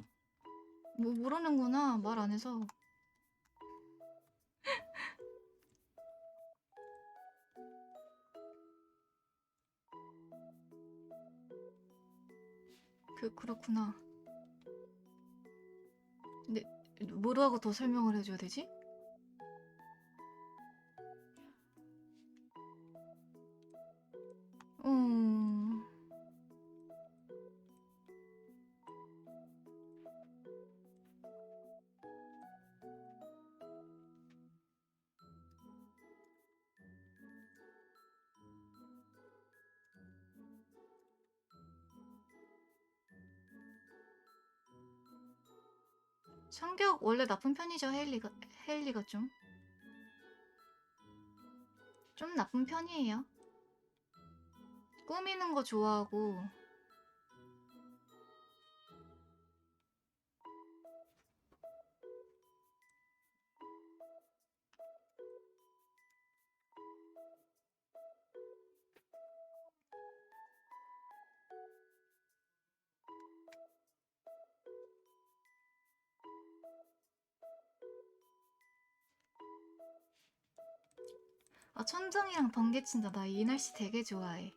뭐 모르는구나, 말 안 해서. 그렇구나. 근데 뭐라고 더 설명을 해줘야 되지? 음... 성격 원래 나쁜 편이죠, 헤일리가 좀. 좀 나쁜 편이에요. 꾸미는 거 좋아하고. 아, 천둥이랑 번개 친다. 나 이 날씨 되게 좋아해.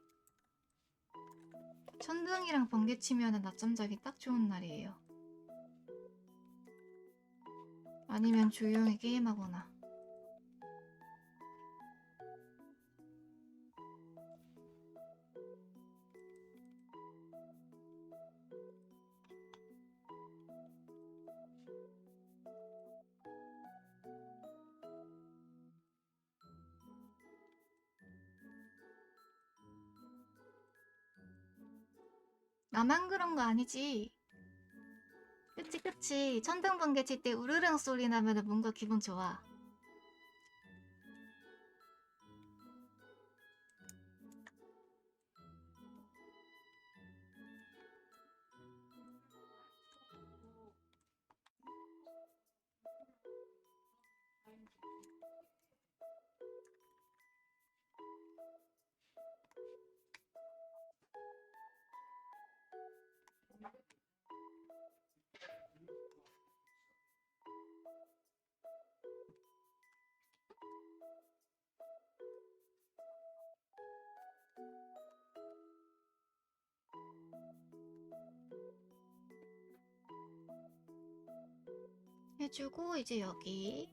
천둥이랑 번개 치면은 낮잠 자기 딱 좋은 날이에요. 아니면 조용히 게임하거나. 나만 그런 거 아니지? 그치, 그치. 천둥 번개 칠 때 우르릉 소리 나면은 뭔가 기분 좋아. 해주고 이제 여기.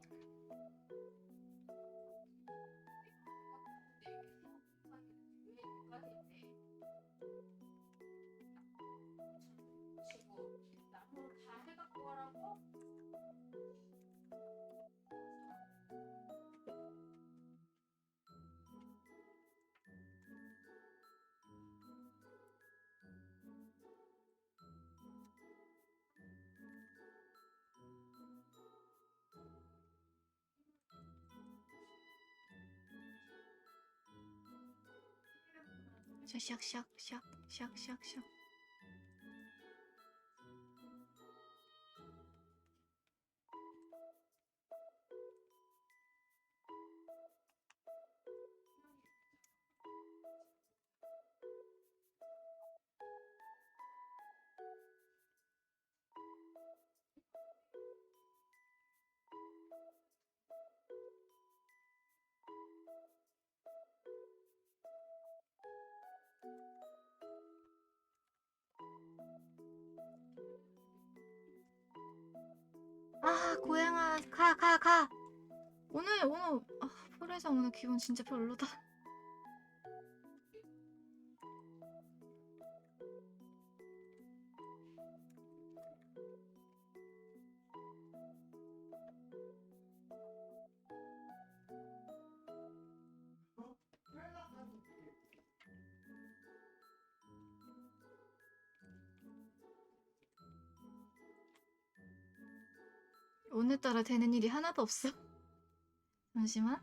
샥샥샥. 아, 고양아, 가. 오늘, 아, 프레자 오늘 기분 진짜 별로다. 오늘따라 되는 일이 하나도 없어. 잠시만.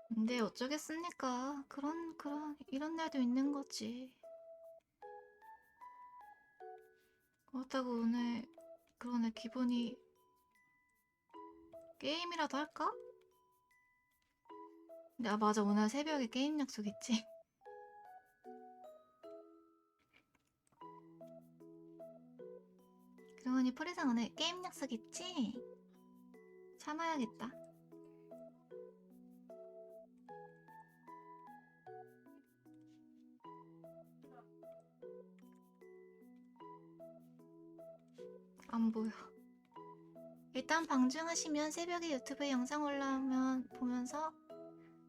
근데 어쩌겠습니까? 이런 날도 있는 거지. 그렇다고 오늘, 그러네, 기분이, 게임이라도 할까? 아, 맞아. 오늘 새벽에 게임 약속 있지. 그러니 프리상 오늘 게임 약속 있지? 참아야겠다. 안 보여. 일단 방중하시면 새벽에 유튜브에 영상 올라오면 보면서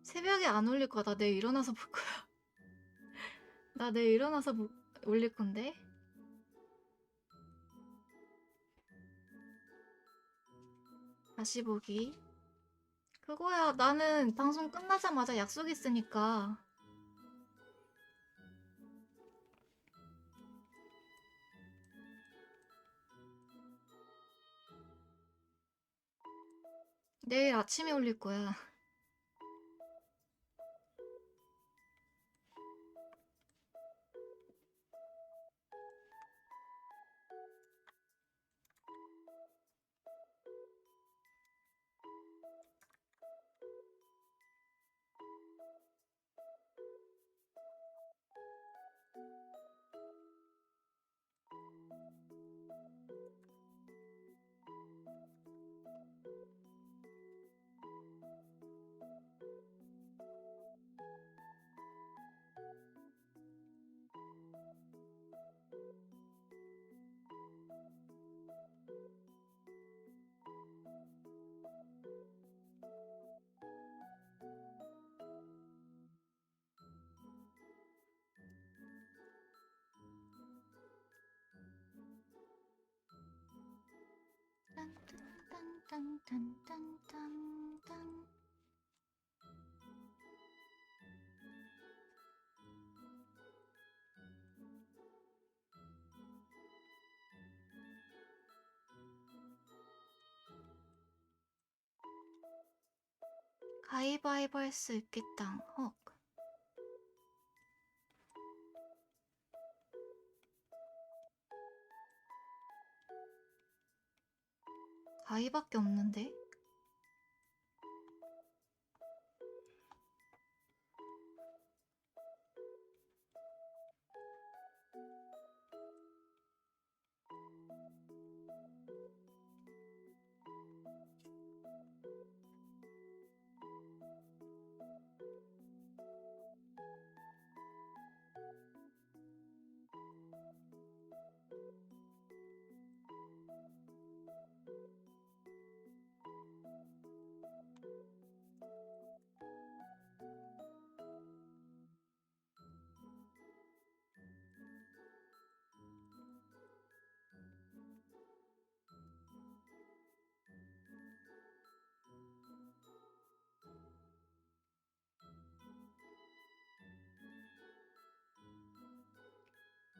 새벽에 안 올릴 거야. 나 내일 일어나서 볼 거야. 나 내일 일어나서 올릴 건데. 다시 보기. 그거야. 나는 방송 끝나자마자 약속 있으니까. 내일 아침에 올릴 거야. 가위바위보 할 수 있겠다. 헉. 가위밖에 없는데?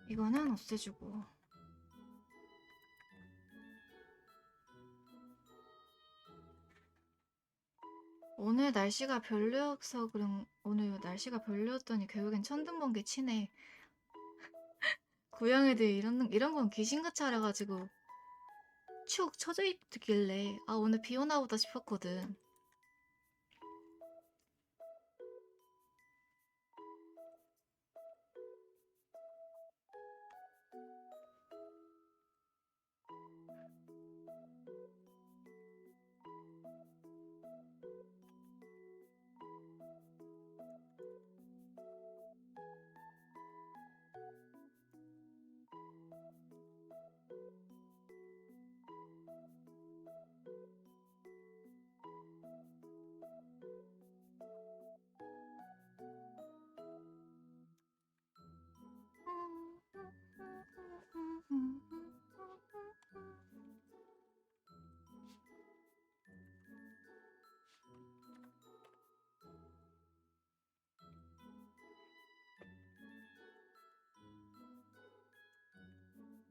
이거는 없애주고. 오늘 날씨가 별로여서 오늘 날씨가 별로였더니 결국엔 천둥번개 치네. 고양이들 이런 건 귀신같이 하려가지고 축 처져 있길래 아 오늘 비 오나 보다 싶었거든.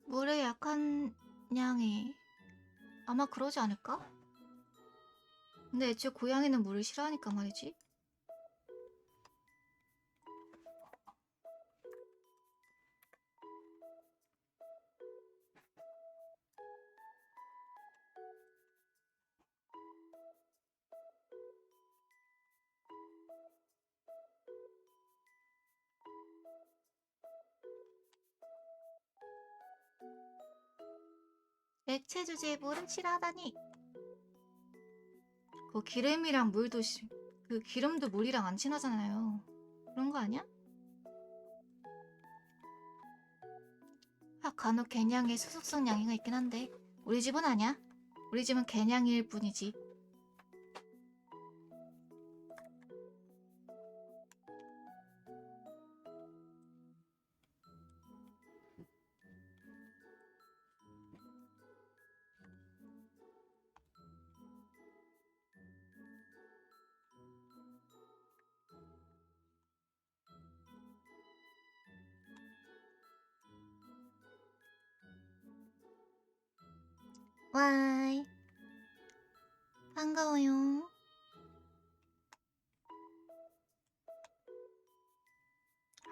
물에 약한 냥이 아마 그러지 않을까? 근데 애초에 고양이는 물을 싫어하니까 말이지. 액체 주제에 물을 싫어하다니. 그 기름이랑 물도 그 기름도 물이랑 안 친하잖아요. 그런 거 아니야? 아, 간혹 개냥에 수속성 양이가 있긴 한데 우리 집은 아니야. 우리 집은 개냥일 뿐이지. 와이 반가워요.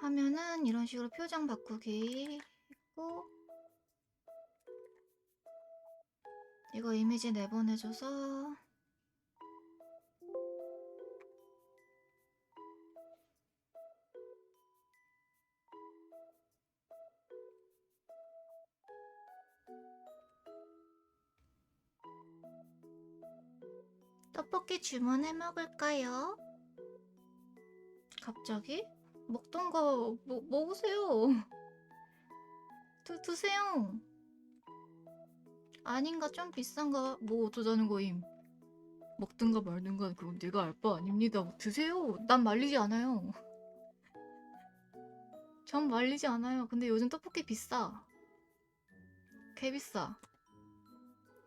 하면은 이런 식으로 표정 바꾸기 했고 이거 이미지 내보내줘서 떡볶이 주문해 먹을까요? 갑자기? 먹던 거 먹으세요. 드세요. 아닌가 좀 비싼 거 뭐 어쩌자는 거임. 먹든가 말든가 그건 내가 알 바 아닙니다. 드세요. 난 말리지 않아요. 전 말리지 않아요. 근데 요즘 떡볶이 비싸. 개 비싸.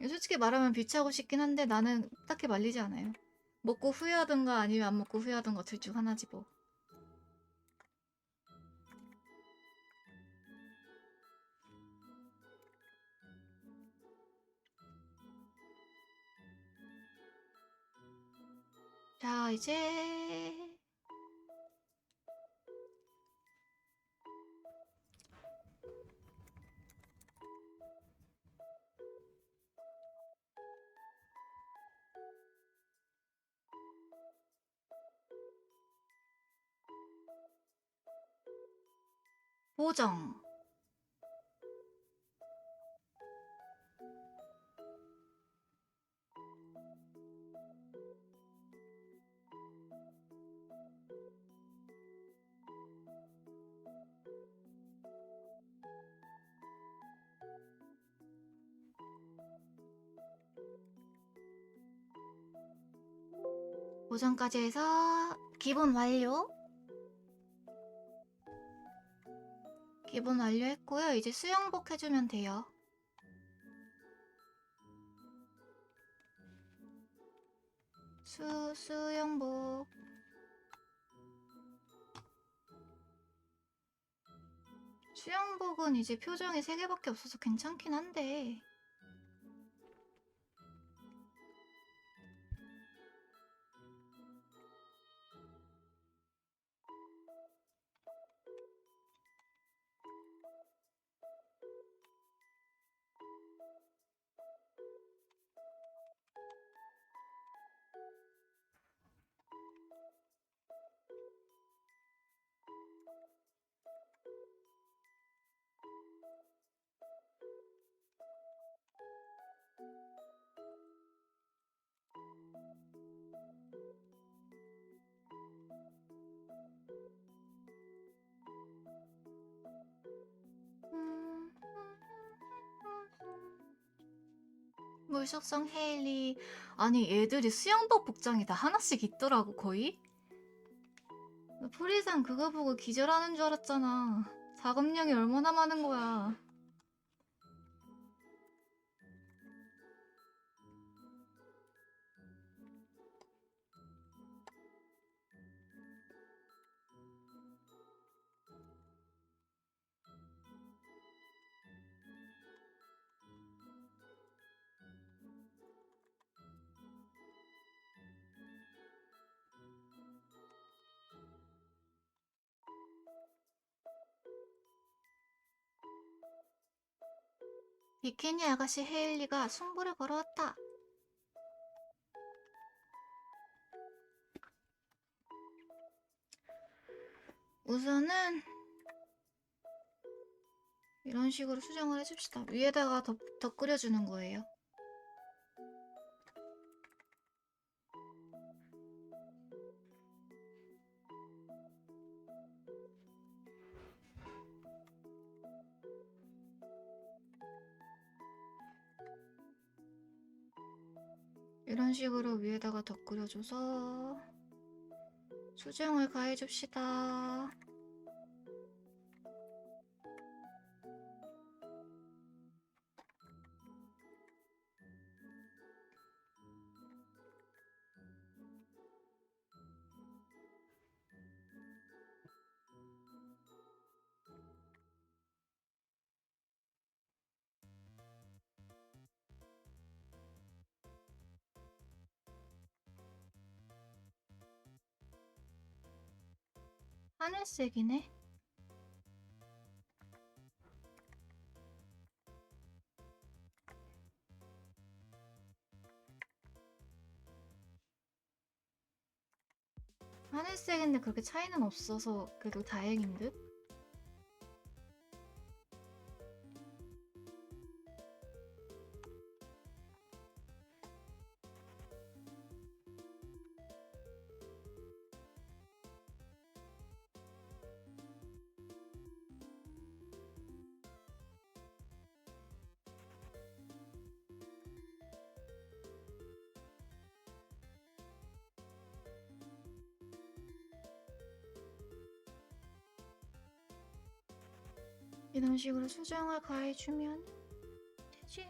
솔직히 말하면 비치하고 싶긴 한데 나는 딱히 말리지 않아요. 먹고 후회하든가 아니면 안 먹고 후회하든가 둘 중 하나지 뭐. 자, 이제 보정. 보정까지 해서 기본 완료. 기본 완료했고요. 이제 수영복 해주면 돼요. 수영복. 수영복은 이제 표정이 3개밖에 없어서 괜찮긴 한데. 물속성 헤일리. 아니 애들이 수영복 복장이 다 하나씩 있더라고 거의. 프리상 그거 보고 기절하는 줄 알았잖아. 작업량이 얼마나 많은 거야. 비키니 아가씨 헤일리가 승부를 걸어왔다. 우선은 이런 식으로 수정을 해줍시다. 위에다가 더 끓여주는 거예요. 이런 식으로 위에다가 더 끓여줘서 수정을 가해줍시다. 하늘색이네. 하늘색인데 그렇게 차이는 없어서 그래도 다행인 듯? 이런 식으로 수정을 가해주면 되지.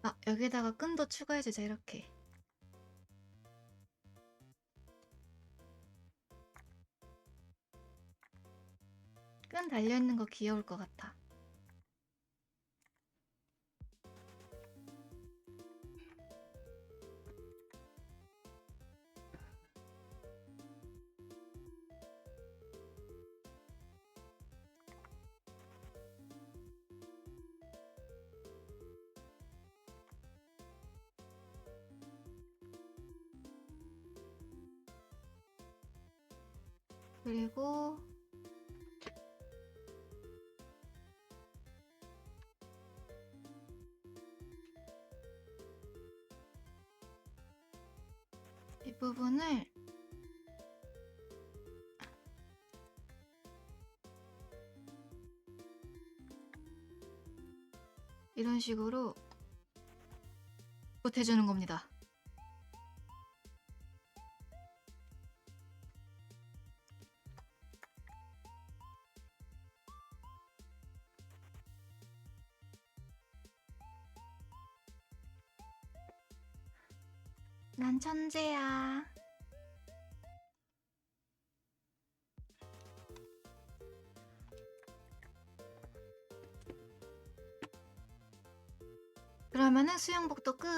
아, 여기다가 끈도 추가해주자. 이렇게. 끈 달려있는 거 귀여울 것 같아. 그리고 이 부분을 이런 식으로 보태주는 겁니다. 난 천재야. 그러면은 수영복도 끝.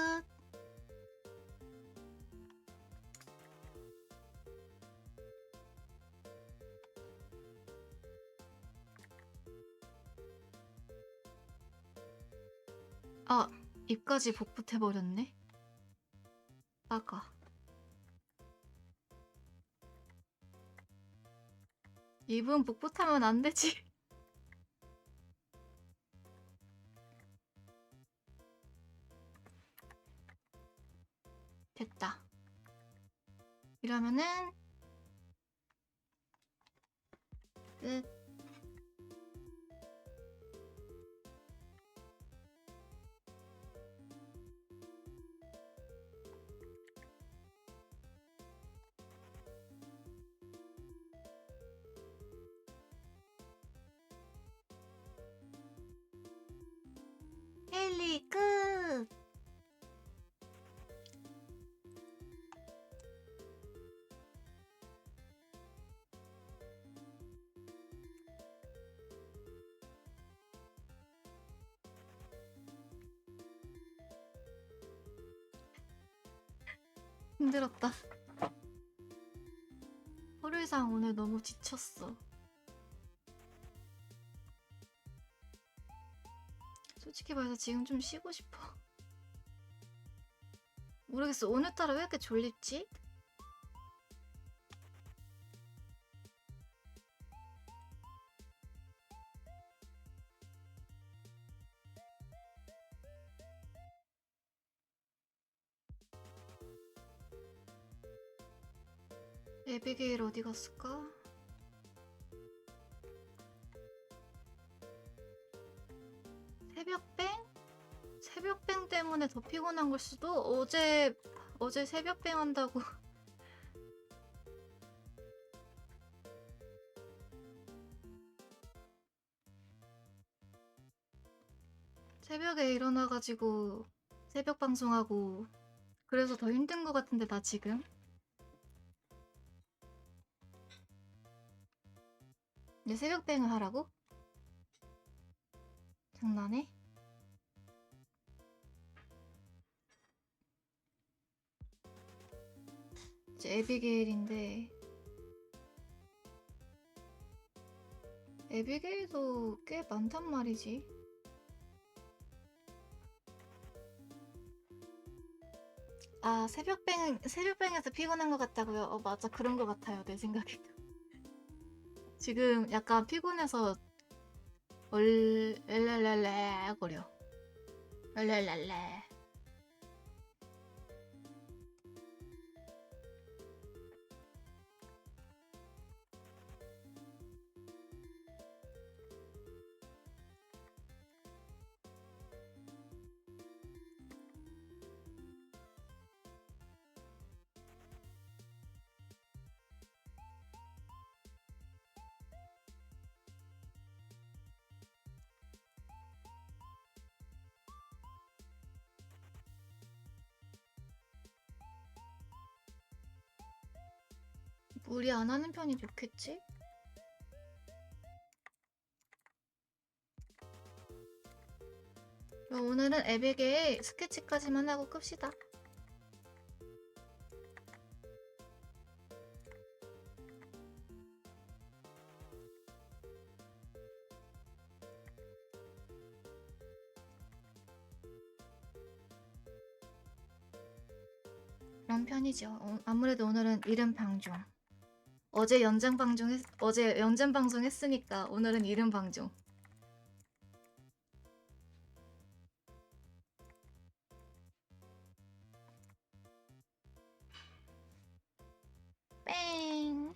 아, 입까지 복붙해버렸네. 아까 입은 복붙하면 안 되지. 됐다. 이러면은 끝. 헤일리 끝. 힘들었다. 호루이상 오늘 너무 지쳤어. 솔직히 말해서 지금 좀 쉬고 싶어. 모르겠어. 오늘따라 왜 이렇게 졸립지? 에비게일 어디 갔을까? 새벽뱅? 새벽뱅 때문에 더 피곤한 걸 수도? 어제 새벽뱅 한다고. 새벽에 일어나가지고 새벽 방송하고 그래서 더 힘든 것 같은데 나 지금? 이제 새벽뱅을 하라고? 장난해? 이제 에비게일인데 에비게일도 꽤 많단 말이지. 아, 새벽뱅에서 피곤한 것 같다고요? 맞아. 그런 것 같아요. 내 생각에도. 지금 약간 피곤해서 얼랄랄랄 거려. 얼랄랄랄. 무리 안 하는 편이 좋겠지? 그럼 오늘은 에베게의 스케치까지만 하고 끕시다. 그런 편이죠. 아무래도 오늘은 이름 방종. 어제 연장 방송 했으니까 오늘은 이름 방종. 뺑.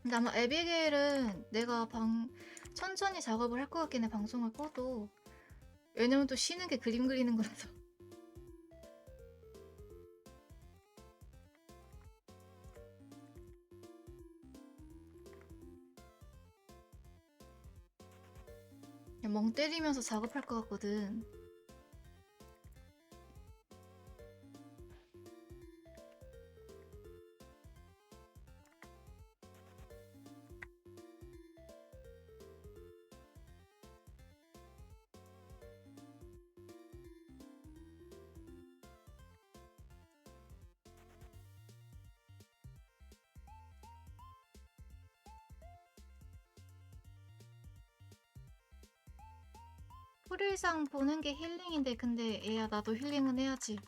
근데 아마 에비게일은 내가 천천히 작업을 할 것 같긴 해. 방송을 꺼도. 왜냐면 또 쉬는 게 그림 그리는 거라서. 그냥 멍 때리면서 작업할 것 같거든. 풀일상 보는 게 힐링인데 근데 얘야 나도 힐링은 해야지.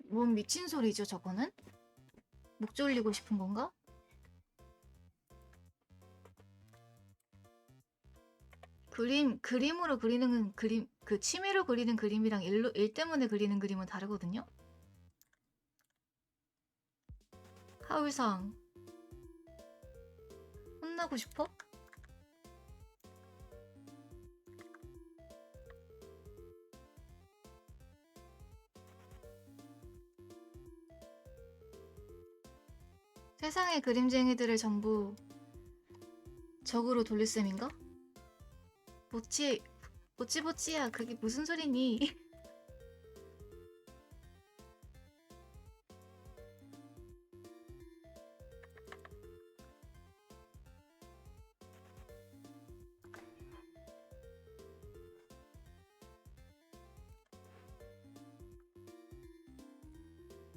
뭔 미친 소리죠 저거는? 목 졸리고 싶은 건가? 그림으로 그리는 그림, 그 취미로 그리는 그림이랑 일 때문에 그리는 그림은 다르거든요? 하울상. 혼나고 싶어? 세상의 그림쟁이들을 전부 적으로 돌릴 셈인가? 보찌야 그게 무슨 소리니?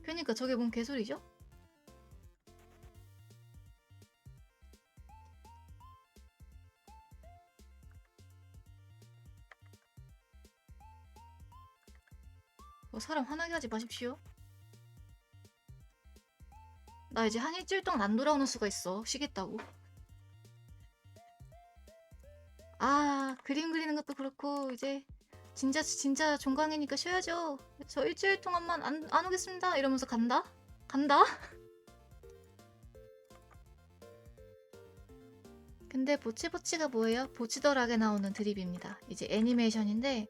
그니까 저게 뭔 개소리죠? 사람 화나게 하지 마십시오. 나 이제 한 일주일 동안 안 돌아오는 수가 있어. 쉬겠다고. 그림 그리는 것도 그렇고 이제 진짜 종강이니까 쉬어야죠. 저 일주일 동안만 안 오겠습니다. 이러면서 간다? 근데 보치보치가 뭐예요? 보치더락에 나오는 드립입니다. 이제 애니메이션인데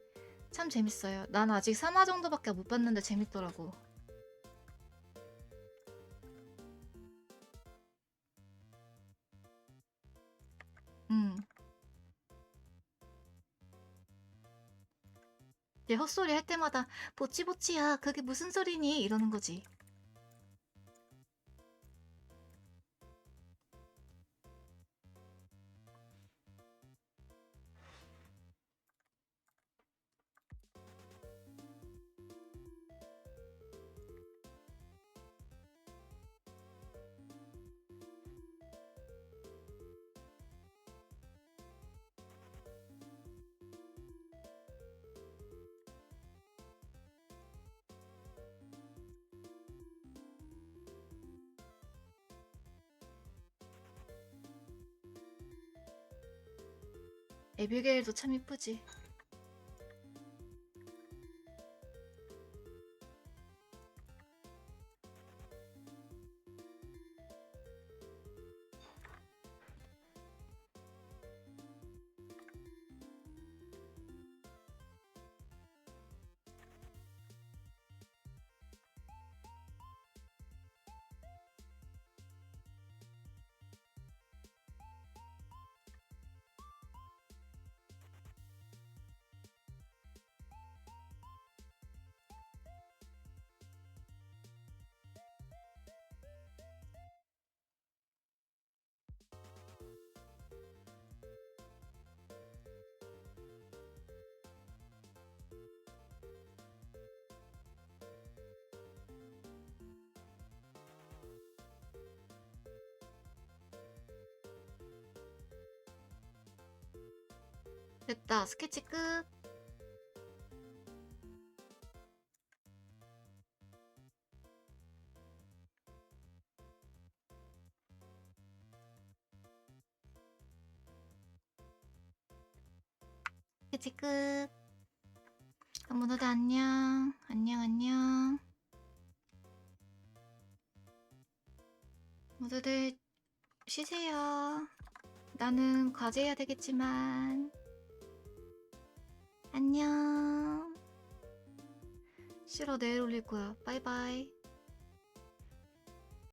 참 재밌어요. 난 아직 3화 정도밖에 못 봤는데 재밌더라고. 얘 헛소리 할 때마다 보치보치야 그게 무슨 소리니? 이러는 거지. 에비게일도 참 이쁘지. 됐다. 스케치 끝. 스케치 끝. 모두들 안녕. 안녕 안녕. 모두들 쉬세요. 나는 과제해야 되겠지만. 안녕. 싫어, 내일 올릴 거야. 바이바이.